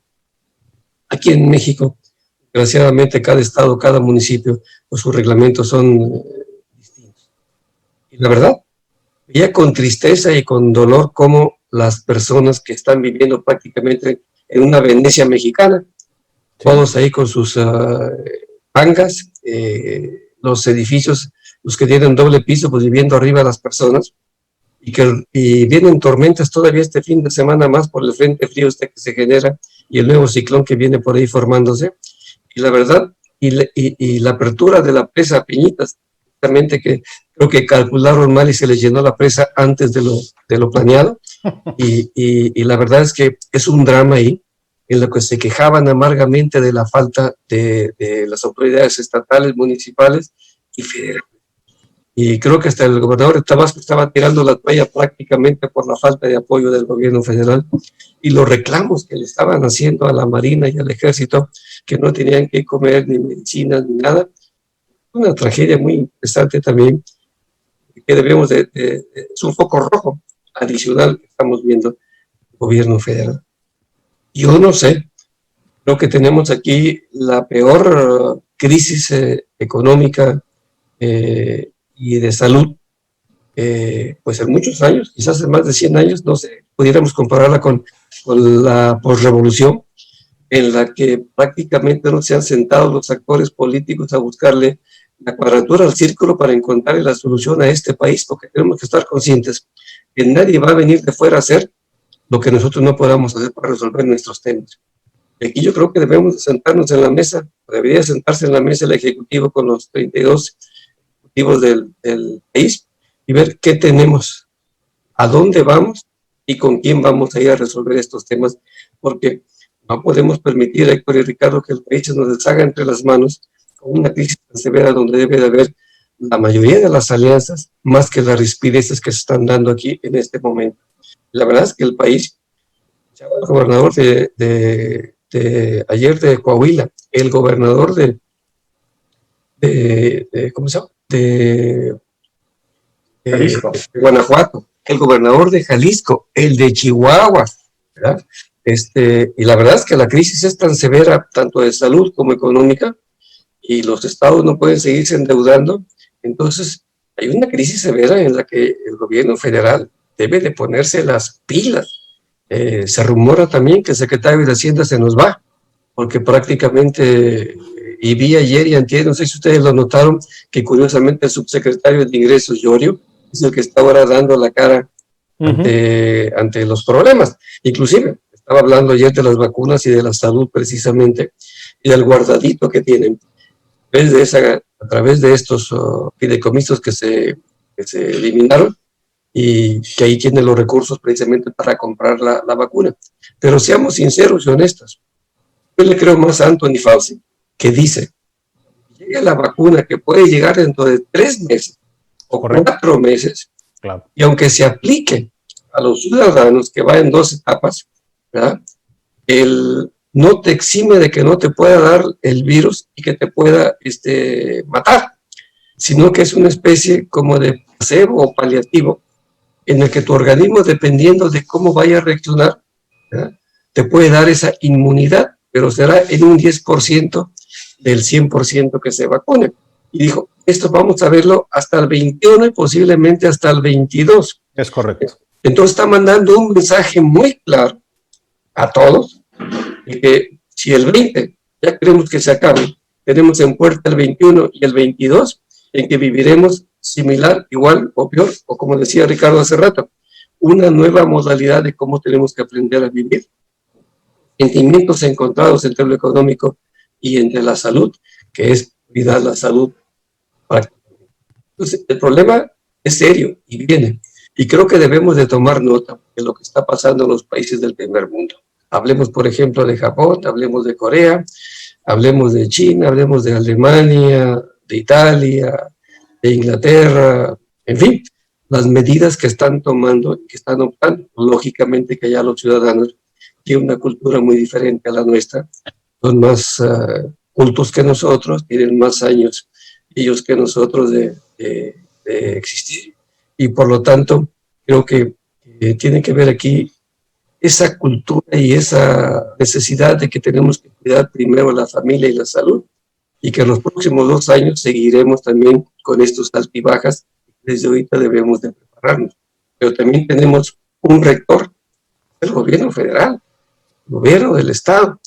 Aquí en México, desgraciadamente, cada estado, cada municipio, pues sus reglamentos son distintos. Y la verdad, veía con tristeza y con dolor cómo las personas que están viviendo prácticamente en una Venecia mexicana, todos ahí con sus pangas, los edificios, los que tienen doble piso, pues viviendo arriba las personas, y vienen tormentas todavía este fin de semana más por el frente frío que se genera y el nuevo ciclón que viene por ahí formándose. Y la verdad, y la apertura de la presa Peñitas, justamente que creo que calcularon mal y se les llenó la presa antes de lo planeado, y la verdad es que es un drama ahí, en lo que se quejaban amargamente de la falta de las autoridades estatales, municipales y federales. Y creo que hasta el gobernador de Tabasco estaba tirando la toalla prácticamente por la falta de apoyo del gobierno federal y los reclamos que le estaban haciendo a la Marina y al Ejército, que no tenían que comer ni medicinas ni nada. Una tragedia muy interesante también, que debemos es un foco rojo adicional que estamos viendo el gobierno federal. Yo no sé, creo que tenemos aquí la peor crisis económica y de salud, pues en muchos años, quizás en más de 100 años, no sé, pudiéramos compararla con la posrevolución, en la que prácticamente no se han sentado los actores políticos a buscarle la cuadratura al círculo para encontrar la solución a este país, porque tenemos que estar conscientes que nadie va a venir de fuera a hacer lo que nosotros no podamos hacer para resolver nuestros temas. Y aquí yo creo que debemos sentarnos en la mesa, debería sentarse en la mesa el Ejecutivo con los 32 ejecutivos del país y ver qué tenemos, a dónde vamos y con quién vamos a ir a resolver estos temas, porque no podemos permitir, Héctor y Ricardo, que el país se nos deshaga entre las manos con una crisis tan severa donde debe de haber la mayoría de las alianzas más que las rispideces que se están dando aquí en este momento. La verdad es que el país, el gobernador ayer de Coahuila, el gobernador ¿cómo se llama? De Guanajuato, el gobernador de Jalisco, el de Chihuahua, ¿verdad? Y la verdad es que la crisis es tan severa, tanto de salud como económica, y los estados no pueden seguirse endeudando. Entonces, hay una crisis severa en la que el gobierno federal debe de ponerse las pilas. Se rumora también que el secretario de Hacienda se nos va, porque prácticamente, y vi ayer y antier, no sé si ustedes lo notaron, que curiosamente el subsecretario de Ingresos, Llorio, es el que está ahora dando la cara ante los problemas. Inclusive, estaba hablando ayer de las vacunas y de la salud precisamente, y del guardadito que tienen. A través de estos fideicomisos que se eliminaron, y que ahí tienen los recursos precisamente para comprar la vacuna. Pero seamos sinceros y honestos, yo le creo más a Anthony Fauci, que dice, llega la vacuna que puede llegar dentro de 3 meses o 4 meses, claro, y aunque se aplique a los ciudadanos, que va en 2 etapas, ¿verdad? No te exime de que no te pueda dar el virus y que te pueda matar, sino que es una especie como de placebo o paliativo, en el que tu organismo, dependiendo de cómo vaya a reaccionar, ¿verdad?, te puede dar esa inmunidad, pero será en un 10% del 100% que se vacune. Y dijo, esto vamos a verlo hasta el 21 y posiblemente hasta el 22. Es correcto. Entonces está mandando un mensaje muy claro a todos, de que si el 20 ya queremos que se acabe, tenemos en puerta el 21 y el 22, en que viviremos similar, igual o peor, o como decía Ricardo hace rato, una nueva modalidad de cómo tenemos que aprender a vivir. Sentimientos encontrados entre lo económico y entre la salud, que es cuidar la salud. Entonces, el problema es serio y viene. Y creo que debemos de tomar nota de lo que está pasando en los países del primer mundo. Hablemos, por ejemplo, de Japón, hablemos de Corea, hablemos de China, hablemos de Alemania, de Italia, de Inglaterra, en fin, las medidas que están tomando y que están optando. Lógicamente que ya los ciudadanos tienen una cultura muy diferente a la nuestra, son más cultos que nosotros, tienen más años ellos que nosotros de existir, y por lo tanto creo que tiene que ver aquí esa cultura y esa necesidad de que tenemos que cuidar primero la familia y la salud, y que en los próximos 2 años seguiremos también con estos altibajas. Desde ahorita debemos de prepararnos, pero también tenemos un rector, el gobierno federal, el gobierno del estado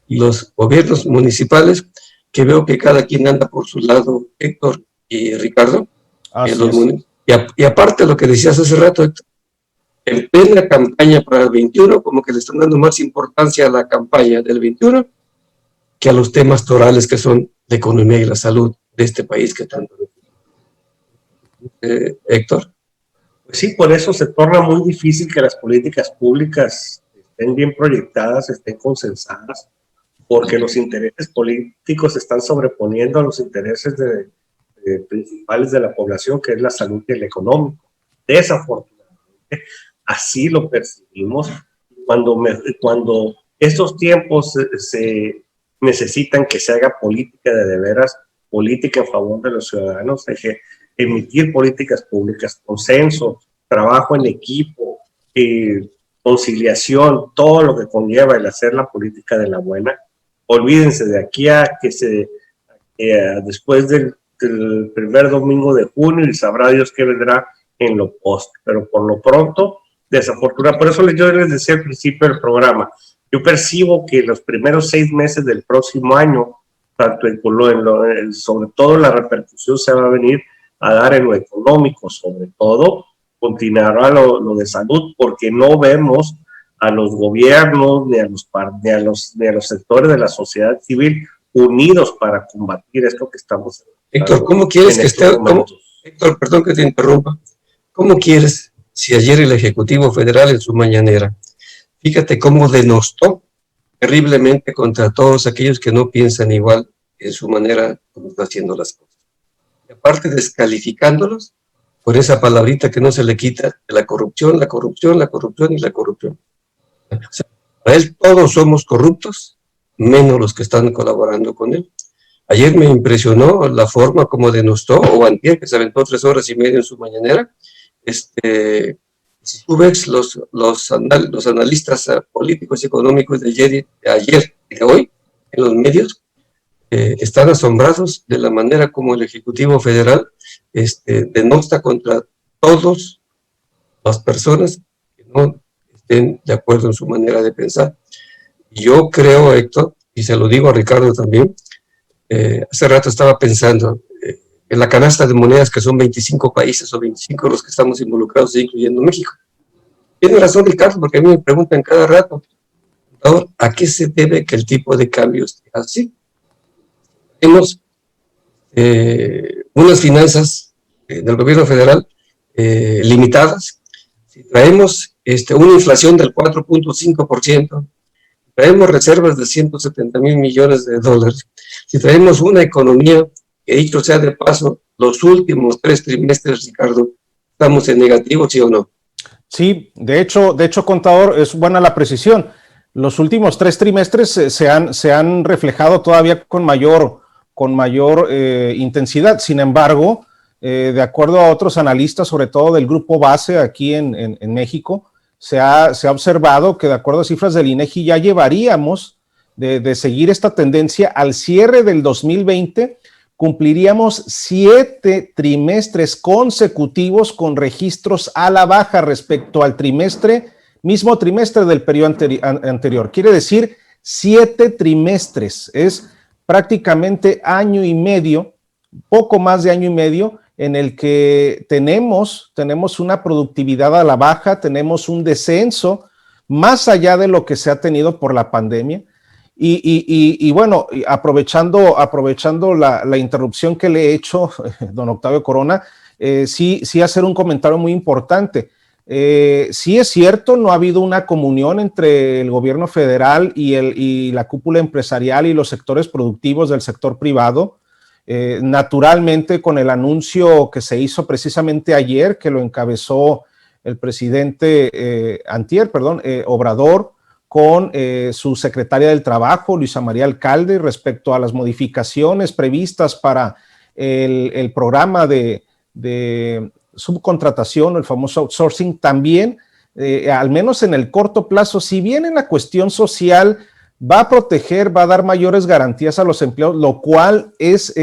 y los gobiernos municipales, que veo que cada quien anda por su lado, Héctor y Ricardo. Y aparte lo que decías hace rato, Héctor, en plena campaña para el 21, como que le están dando más importancia a la campaña del 21 que a los temas torales que son la economía y la salud de este país que tanto. Héctor. Pues sí, por eso se torna muy difícil que las políticas públicas estén bien proyectadas, estén consensadas, porque los intereses políticos se están sobreponiendo a los intereses principales de la población, que es la salud y el económico. Desafortunadamente, así lo percibimos. Cuando estos tiempos se necesitan que se haga política de veras, política en favor de los ciudadanos, hay que emitir políticas públicas, consenso, trabajo en equipo, conciliación, todo lo que conlleva el hacer la política de la buena. Olvídense de aquí a que después del primer domingo de junio, y sabrá Dios qué vendrá en lo post, pero por lo pronto, desafortunadamente, por eso yo les decía al principio del programa, yo percibo que los primeros 6 meses del próximo año, tanto sobre todo la repercusión se va a venir a dar en lo económico, sobre todo, continuará lo de salud, porque no vemos a los gobiernos ni a los sectores de la sociedad civil unidos para combatir esto que estamos. Héctor, ¿cómo quieres que esté? Héctor, perdón que te interrumpa. ¿Cómo quieres, si ayer el Ejecutivo Federal en su mañanera, fíjate cómo denostó terriblemente contra todos aquellos que no piensan igual en su manera como está haciendo las cosas? Y aparte descalificándolos por esa palabrita que no se le quita, de la corrupción, la corrupción, la corrupción y la corrupción. O sea, para él todos somos corruptos, menos los que están colaborando con él. Ayer me impresionó la forma como denostó, o antier, que se aventó 3 horas y media en su mañanera, Si tú ves los analistas políticos y económicos de ayer y de hoy en los medios, están asombrados de la manera como el Ejecutivo Federal denota contra todas las personas que no estén de acuerdo en su manera de pensar. Yo creo, Héctor, y se lo digo a Ricardo también, hace rato estaba pensando en la canasta de monedas, que son 25 países o 25 los que estamos involucrados, incluyendo México. Tiene razón Ricardo, porque a mí me preguntan cada rato, ¿a qué se debe que el tipo de cambio esté así? Tenemos unas finanzas del gobierno federal limitadas. Si traemos una inflación del 4.5%, traemos reservas de 170,000 millones de dólares, si traemos una economía que, dicho sea de paso, los últimos 3 trimestres, Ricardo, estamos en negativo, ¿sí o no? Sí, de hecho, contador, es buena la precisión. Los últimos 3 trimestres se han reflejado todavía con mayor intensidad. Sin embargo, de acuerdo a otros analistas, sobre todo del grupo base aquí en México, se ha observado que de acuerdo a cifras del INEGI ya llevaríamos de seguir esta tendencia al cierre del 2020, cumpliríamos 7 trimestres consecutivos con registros a la baja respecto al mismo trimestre del periodo anterior. Quiere decir 7 trimestres, es prácticamente año y medio, poco más de año y medio, en el que tenemos una productividad a la baja, tenemos un descenso más allá de lo que se ha tenido por la pandemia. Y bueno, aprovechando la interrupción que le he hecho, don Octavio Corona, sí hacer un comentario muy importante. Sí es cierto, no ha habido una comunión entre el gobierno federal y la cúpula empresarial y los sectores productivos del sector privado. Naturalmente, con el anuncio que se hizo precisamente ayer, que lo encabezó el presidente Obrador, con su secretaria del Trabajo, Luisa María Alcalde, respecto a las modificaciones previstas para el programa de subcontratación, el famoso outsourcing, también, al menos en el corto plazo, si bien en la cuestión social va a proteger, va a dar mayores garantías a los empleados, lo cual es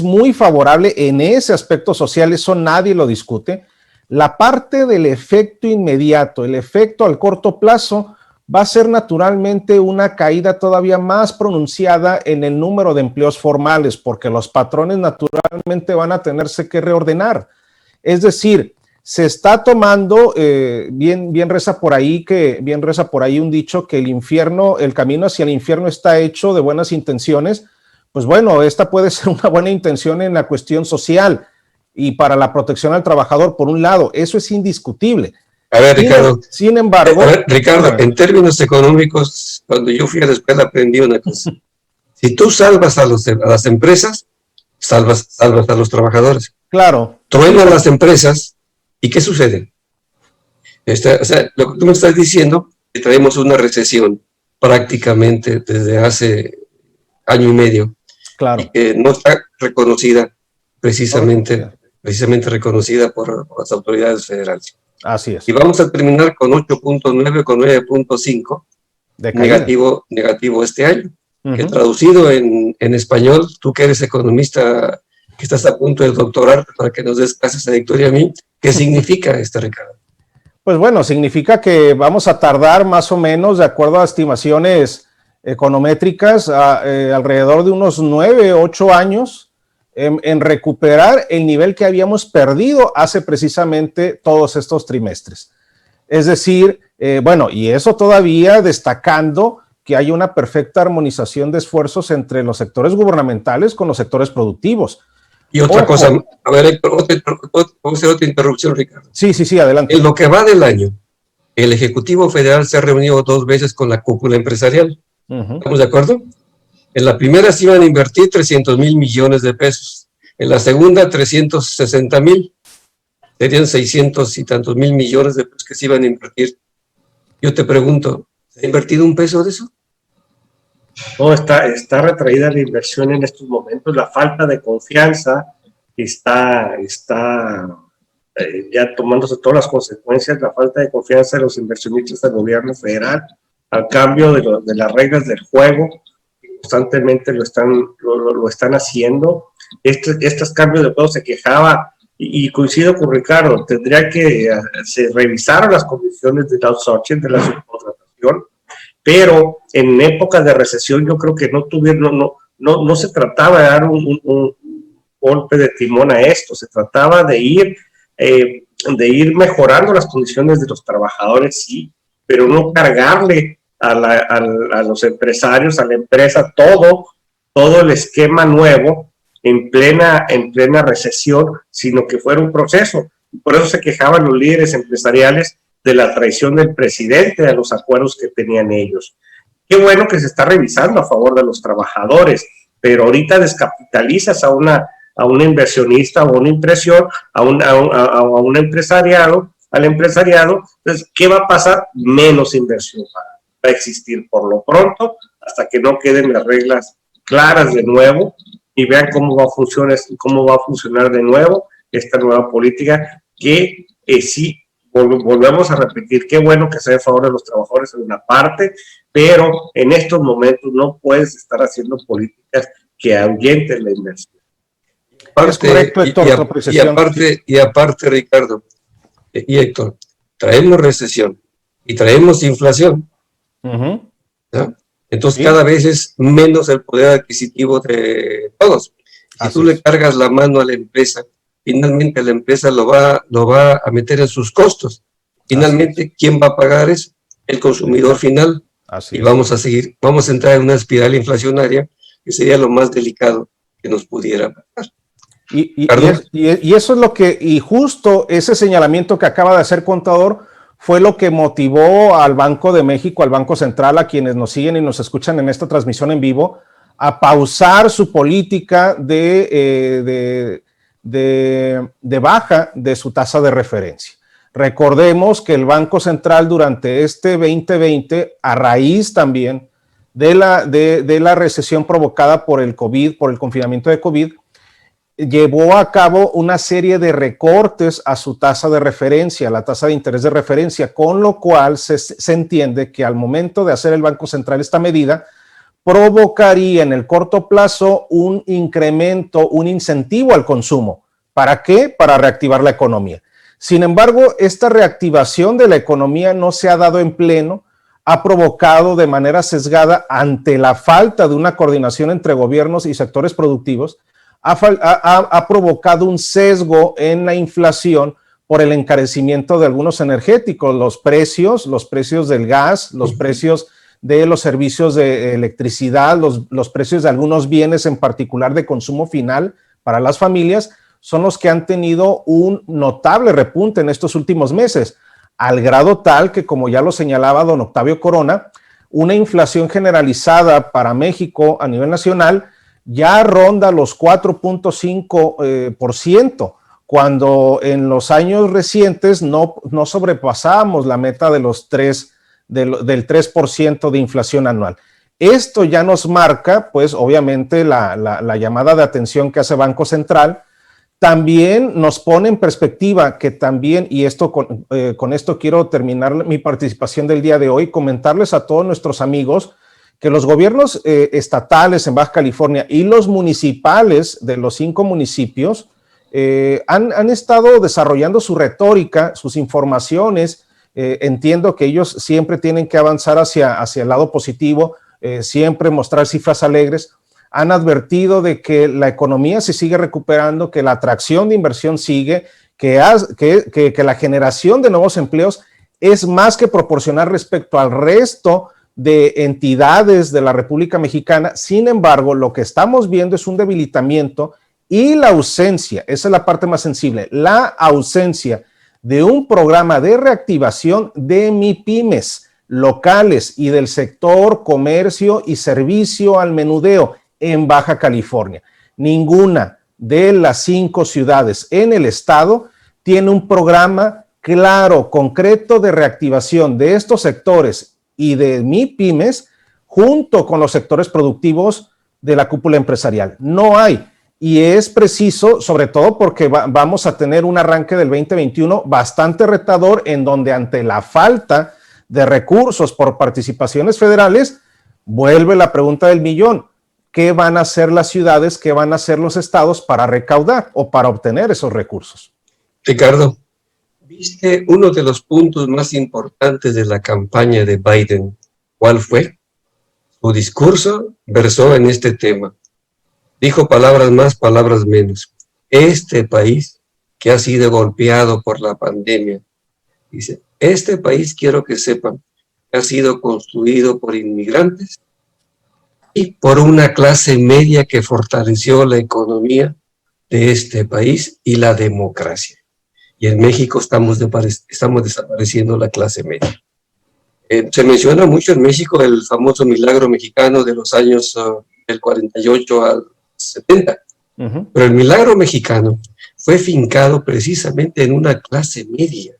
muy favorable en ese aspecto social, eso nadie lo discute. La parte del efecto inmediato, el efecto al corto plazo, va a ser naturalmente una caída todavía más pronunciada en el número de empleos formales, porque los patrones naturalmente van a tenerse que reordenar. Es decir, se está tomando, bien reza por ahí un dicho, que el camino hacia el infierno está hecho de buenas intenciones. Pues bueno, esta puede ser una buena intención en la cuestión social y para la protección al trabajador, por un lado, eso es indiscutible. A ver, Ricardo. Sin embargo... Ricardo, en términos económicos, cuando yo fui a la escuela aprendí una cosa. Si tú salvas a las empresas, salvas a los trabajadores. Claro. Truenan las empresas, ¿y qué sucede? O sea, lo que tú me estás diciendo, que traemos una recesión prácticamente desde hace año y medio. Claro. Y que no está reconocida precisamente reconocida por las autoridades federales. Así es. Y vamos a terminar con 8.9, con 9.5 negativo este año. Que traducido en español, tú que eres economista, que estás a punto de doctorarte para que nos des clases a Héctor y a mí, ¿qué significa Ricardo? Pues bueno, significa que vamos a tardar más o menos, de acuerdo a estimaciones econométricas, alrededor de unos 9, 8 años en recuperar el nivel que habíamos perdido hace precisamente todos estos trimestres. Es decir, bueno, y eso todavía destacando que hay una perfecta armonización de esfuerzos entre los sectores gubernamentales con los sectores productivos. Y otra cosa, a ver, Héctor, ¿puedo hacer otra interrupción, Ricardo? Sí, adelante. En lo que va del año, el Ejecutivo Federal se ha reunido 2 veces con la cúpula empresarial. ¿Estamos de acuerdo? En la primera se iban a invertir 300,000 millones de pesos. En la segunda, 360,000. Serían 600 y tantos mil millones de pesos que se iban a invertir. Yo te pregunto, ¿se ha invertido un peso de eso? No, está retraída la inversión en estos momentos. La falta de confianza está ya tomándose todas las consecuencias, la falta de confianza de los inversionistas del gobierno federal, al cambio de las reglas del juego, que constantemente lo están haciendo. Estos cambios de juego se quejaba, y coincido con Ricardo, tendría que se revisaron las condiciones del outsourcing, de la subcontratación, pero en épocas de recesión yo creo que no se trataba de dar un golpe de timón a esto, se trataba de ir mejorando las condiciones de los trabajadores, sí, pero no cargarle a los empresarios, a la empresa, todo el esquema nuevo en plena recesión, sino que fuera un proceso. Por eso se quejaban los líderes empresariales de la traición del presidente a los acuerdos que tenían ellos. Qué bueno que se está revisando a favor de los trabajadores, pero ahorita descapitalizas a un inversionista o una impresión, a un empresariado, al empresariado. Entonces, ¿qué va a pasar? Menos inversión va a existir por lo pronto, hasta que no queden las reglas claras de nuevo y vean cómo va a funcionar de nuevo esta nueva política, que sí, volvemos a repetir, qué bueno que sea a favor de los trabajadores en una parte, pero en estos momentos no puedes estar haciendo políticas que ahuyenten la inversión. Es correcto, Héctor, y aparte, Ricardo y Héctor, traemos recesión y traemos inflación. ¿No? Entonces, sí, cada vez es menos el poder adquisitivo de todos. Si tú le cargas la mano a la empresa, finalmente la empresa lo va a meter en sus costos. Finalmente, ¿quién va a pagar eso? El consumidor final. Y vamos a entrar en una espiral inflacionaria que sería lo más delicado que nos pudiera pasar. Y eso es lo que, y justo ese señalamiento que acaba de hacer Contador fue lo que motivó al Banco de México, al Banco Central, a quienes nos siguen y nos escuchan en esta transmisión en vivo, a pausar su política de baja de su tasa de referencia. Recordemos que el Banco Central durante este 2020, a raíz también de la recesión provocada por el COVID, por el confinamiento de COVID, llevó a cabo una serie de recortes a su tasa de referencia, la tasa de interés de referencia, con lo cual se entiende que al momento de hacer el Banco Central esta medida, provocaría en el corto plazo un incremento, un incentivo al consumo. ¿Para qué? Para reactivar la economía. Sin embargo, esta reactivación de la economía no se ha dado en pleno, ha provocado de manera sesgada, ante la falta de una coordinación entre gobiernos y sectores productivos, ha provocado un sesgo en la inflación por el encarecimiento de algunos energéticos, los precios del gas, los precios de los servicios de electricidad, los precios de algunos bienes en particular de consumo final para las familias, son los que han tenido un notable repunte en estos últimos meses, al grado tal que, como ya lo señalaba don Octavio Corona, una inflación generalizada para México a nivel nacional ya ronda los 4.5%, cuando en los años recientes no sobrepasábamos la meta de del 3% de inflación anual. Esto ya nos marca, pues obviamente, la llamada de atención que hace Banco Central. También nos pone en perspectiva que también, y esto con esto quiero terminar mi participación del día de hoy, comentarles a todos nuestros amigos que los gobiernos estatales en Baja California y los municipales de los 5 municipios han estado desarrollando su retórica, sus informaciones. Entiendo que ellos siempre tienen que avanzar hacia el lado positivo, siempre mostrar cifras alegres. Han advertido de que la economía se sigue recuperando, que la atracción de inversión sigue, que la generación de nuevos empleos es más que proporcional respecto al resto de entidades de la República Mexicana. Sin embargo, lo que estamos viendo es un debilitamiento y la ausencia, esa es la parte más sensible, la ausencia de un programa de reactivación de MIPYMES locales y del sector comercio y servicio al menudeo en Baja California. Ninguna de las 5 ciudades en el estado tiene un programa claro, concreto de reactivación de estos sectores y de MIPYMES junto con los sectores productivos de la cúpula empresarial. No hay. y es preciso, sobre todo porque vamos a tener un arranque del 2021 bastante retador, en donde ante la falta de recursos por participaciones federales, vuelve la pregunta del millón: ¿qué van a hacer las ciudades, qué van a hacer los estados para recaudar o para obtener esos recursos? Ricardo, ¿viste uno de los puntos más importantes de la campaña de Biden? ¿Cuál fue? Su discurso versó en este tema. Dijo palabras más, palabras menos. Este país que ha sido golpeado por la pandemia, dice, este país, quiero que sepan, ha sido construido por inmigrantes y por una clase media que fortaleció la economía de este país y la democracia. Y en México estamos desapareciendo la clase media. Se menciona mucho en México el famoso milagro mexicano de los años del 48 al 70. Pero el milagro mexicano fue fincado precisamente en una clase media,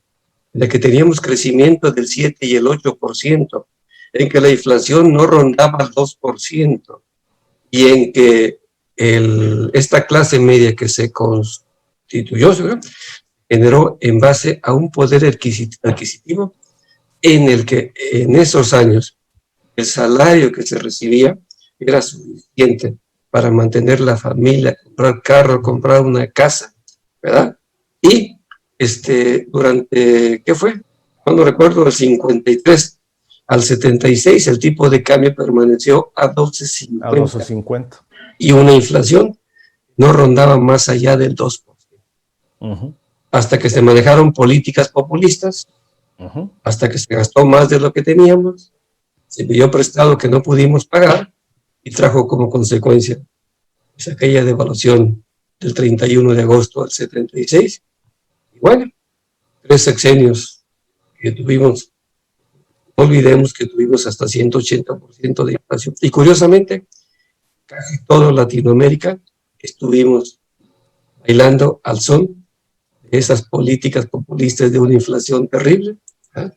en la que teníamos crecimiento del 7 y el 8%, en que la inflación no rondaba el 2%, y en que esta clase media que se constituyó, ¿verdad?, generó en base a un poder adquisitivo en el que en esos años el salario que se recibía era suficiente para mantener la familia, comprar carro, comprar una casa, ¿verdad? Y durante, ¿qué fue? No recuerdo, del 53 al 76, el tipo de cambio permaneció a 12.50. A 12.50. Y una inflación no rondaba más allá del 2%. Hasta que se manejaron políticas populistas, hasta que se gastó más de lo que teníamos, se pidió prestado que no pudimos pagar, y trajo como consecuencia pues, aquella devaluación del 31 de agosto al 76. Y bueno, 3 sexenios que tuvimos, no olvidemos que tuvimos hasta 180% de inflación. Y curiosamente, casi toda Latinoamérica estuvimos bailando al son de esas políticas populistas de una inflación terrible, ¿eh?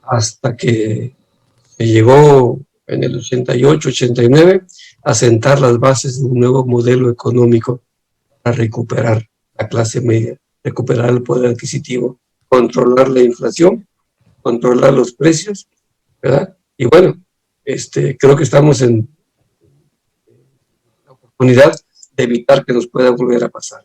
Hasta que se llegó en el 88, 89, a sentar las bases de un nuevo modelo económico para recuperar la clase media, recuperar el poder adquisitivo, controlar la inflación, controlar los precios, ¿verdad? Y bueno, creo que estamos en la oportunidad de evitar que nos pueda volver a pasar.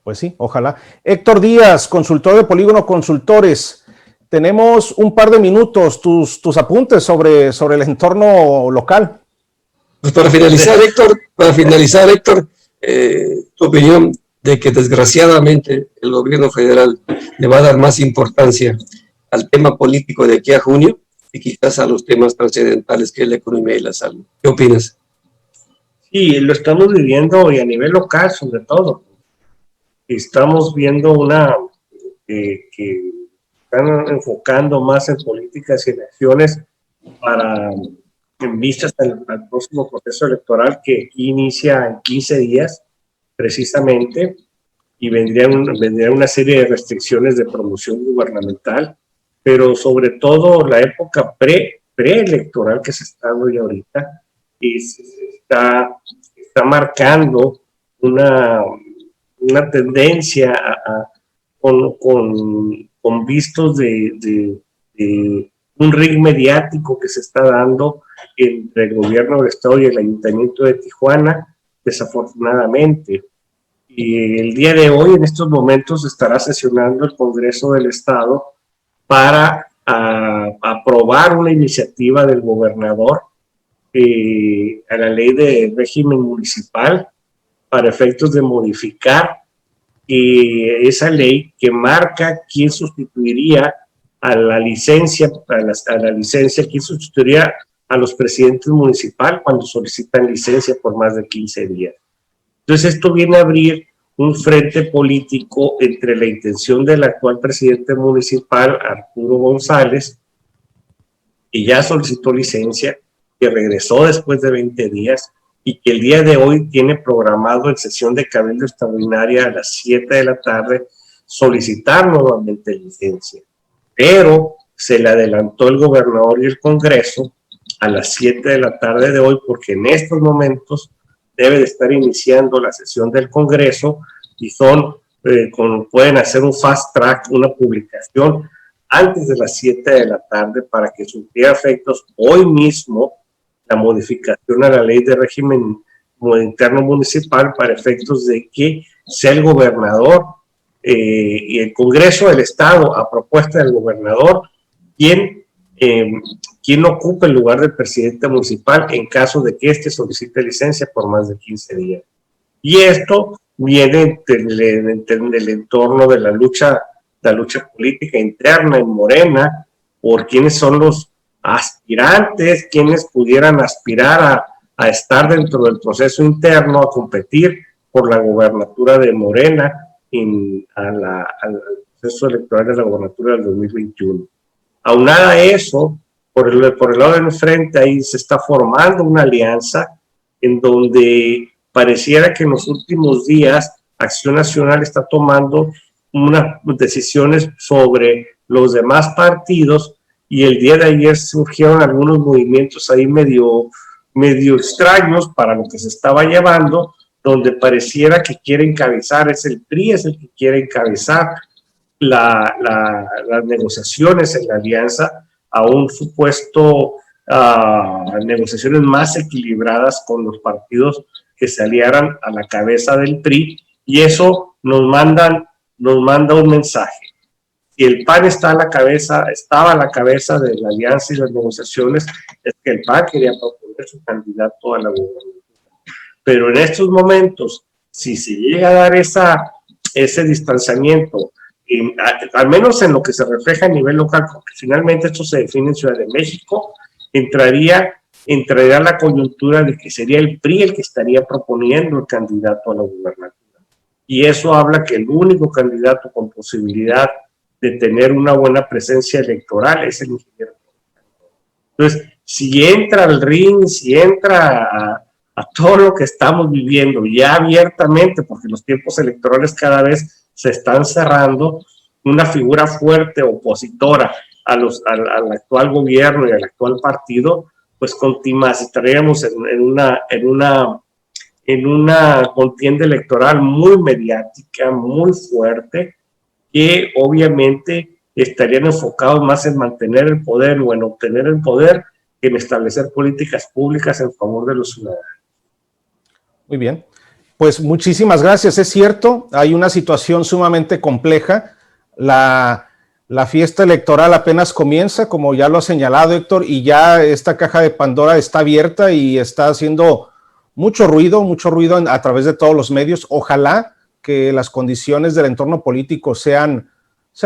Pues sí, ojalá. Héctor Díaz, consultor de Polígono Consultores. Tenemos un par de minutos, tus apuntes sobre el entorno local. Pues para finalizar, Héctor, tu opinión de que desgraciadamente el gobierno federal le va a dar más importancia al tema político de aquí a junio y quizás a los temas trascendentales que es la economía y la salud. ¿Qué opinas? Sí, lo estamos viviendo y a nivel local sobre todo. Estamos viendo que están enfocando más en políticas y en acciones en vistas al próximo proceso electoral que inicia en 15 días precisamente, y vendría una serie de restricciones de promoción gubernamental, pero sobre todo la época preelectoral que se está dando ya ahorita y está marcando una tendencia con vistos de un ring mediático que se está dando entre el gobierno del estado y el ayuntamiento de Tijuana, desafortunadamente. Y el día de hoy, en estos momentos, estará sesionando el Congreso del Estado para aprobar una iniciativa del gobernador a la ley de régimen municipal para efectos de modificar esa ley que marca quién sustituiría a la licencia, quién sustituiría a los presidentes municipales cuando solicitan licencia por más de 15 días. Entonces esto viene a abrir un frente político entre la intención del actual presidente municipal, Arturo González, que ya solicitó licencia, que regresó después de 20 días, y que el día de hoy tiene programado en sesión de cabildo extraordinaria a las 7 de la tarde solicitar nuevamente licencia. Pero se le adelantó el gobernador y el Congreso a las 7 de la tarde de hoy porque en estos momentos debe de estar iniciando la sesión del Congreso y pueden hacer un fast track, una publicación antes de las 7 de la tarde para que surtiera efectos hoy mismo la modificación a la ley de régimen interno municipal para efectos de que sea el gobernador y el Congreso del Estado, a propuesta del gobernador, quien ocupe el lugar del presidente municipal en caso de que éste solicite licencia por más de 15 días. Y esto viene del entorno de la lucha política interna en Morena, por quiénes son los aspirantes, quienes pudieran aspirar a estar dentro del proceso interno, a competir por la gobernatura de Morena al proceso electoral de la gobernatura del 2021. Aunada a eso, por el lado del frente, ahí se está formando una alianza en donde pareciera que en los últimos días Acción Nacional está tomando unas decisiones sobre los demás partidos, y el día de ayer surgieron algunos movimientos ahí medio extraños para lo que se estaba llevando, donde pareciera que quiere encabezar, es el PRI, es el que quiere encabezar las negociaciones en la alianza a un supuesto negociaciones más equilibradas con los partidos que se aliaran a la cabeza del PRI, y eso nos manda un mensaje. Si el PAN estaba a la cabeza de la alianza y las negociaciones, es que el PAN quería proponer su candidato a la gobernatura. Pero en estos momentos, si se llega a dar ese distanciamiento, al menos en lo que se refleja a nivel local, porque finalmente esto se define en Ciudad de México, entraría la coyuntura de que sería el PRI el que estaría proponiendo el candidato a la gobernatura. Y eso habla que el único candidato con posibilidad de tener una buena presencia electoral es el ingeniero. Entonces, si entra al ring, si entra a todo lo que estamos viviendo ya abiertamente, porque los tiempos electorales cada vez se están cerrando, una figura fuerte opositora al actual gobierno y al actual partido, pues estaríamos en una contienda electoral muy mediática, muy fuerte, que obviamente estarían enfocados más en mantener el poder o en obtener el poder que en establecer políticas públicas en favor de los ciudadanos. Muy bien, pues muchísimas gracias. Es cierto, hay una situación sumamente compleja. La fiesta electoral apenas comienza, como ya lo ha señalado Héctor, y ya esta caja de Pandora está abierta y está haciendo mucho ruido a través de todos los medios. Ojalá que las condiciones del entorno político sean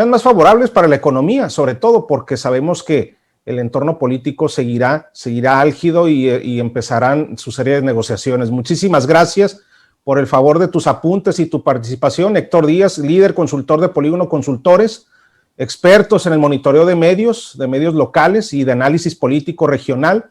más favorables para la economía, sobre todo porque sabemos que el entorno político seguirá álgido y empezarán su serie de negociaciones. Muchísimas gracias por el favor de tus apuntes y tu participación. Héctor Díaz, líder consultor de Polígono Consultores, expertos en el monitoreo de medios locales y de análisis político regional.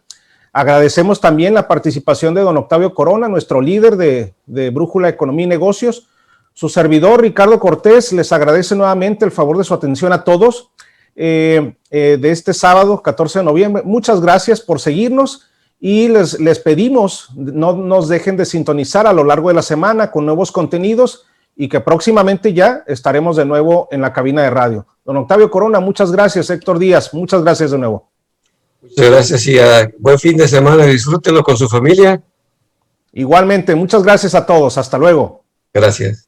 Agradecemos también la participación de don Octavio Corona, nuestro líder de Brújula Economía y Negocios. Su servidor, Ricardo Cortés, les agradece nuevamente el favor de su atención a todos de este sábado, 14 de noviembre. Muchas gracias por seguirnos y les pedimos no nos dejen de sintonizar a lo largo de la semana con nuevos contenidos y que próximamente ya estaremos de nuevo en la cabina de radio. Don Octavio Corona, muchas gracias. Héctor Díaz, muchas gracias de nuevo. Muchas gracias y buen fin de semana. Disfrútenlo con su familia. Igualmente, muchas gracias a todos. Hasta luego. Gracias.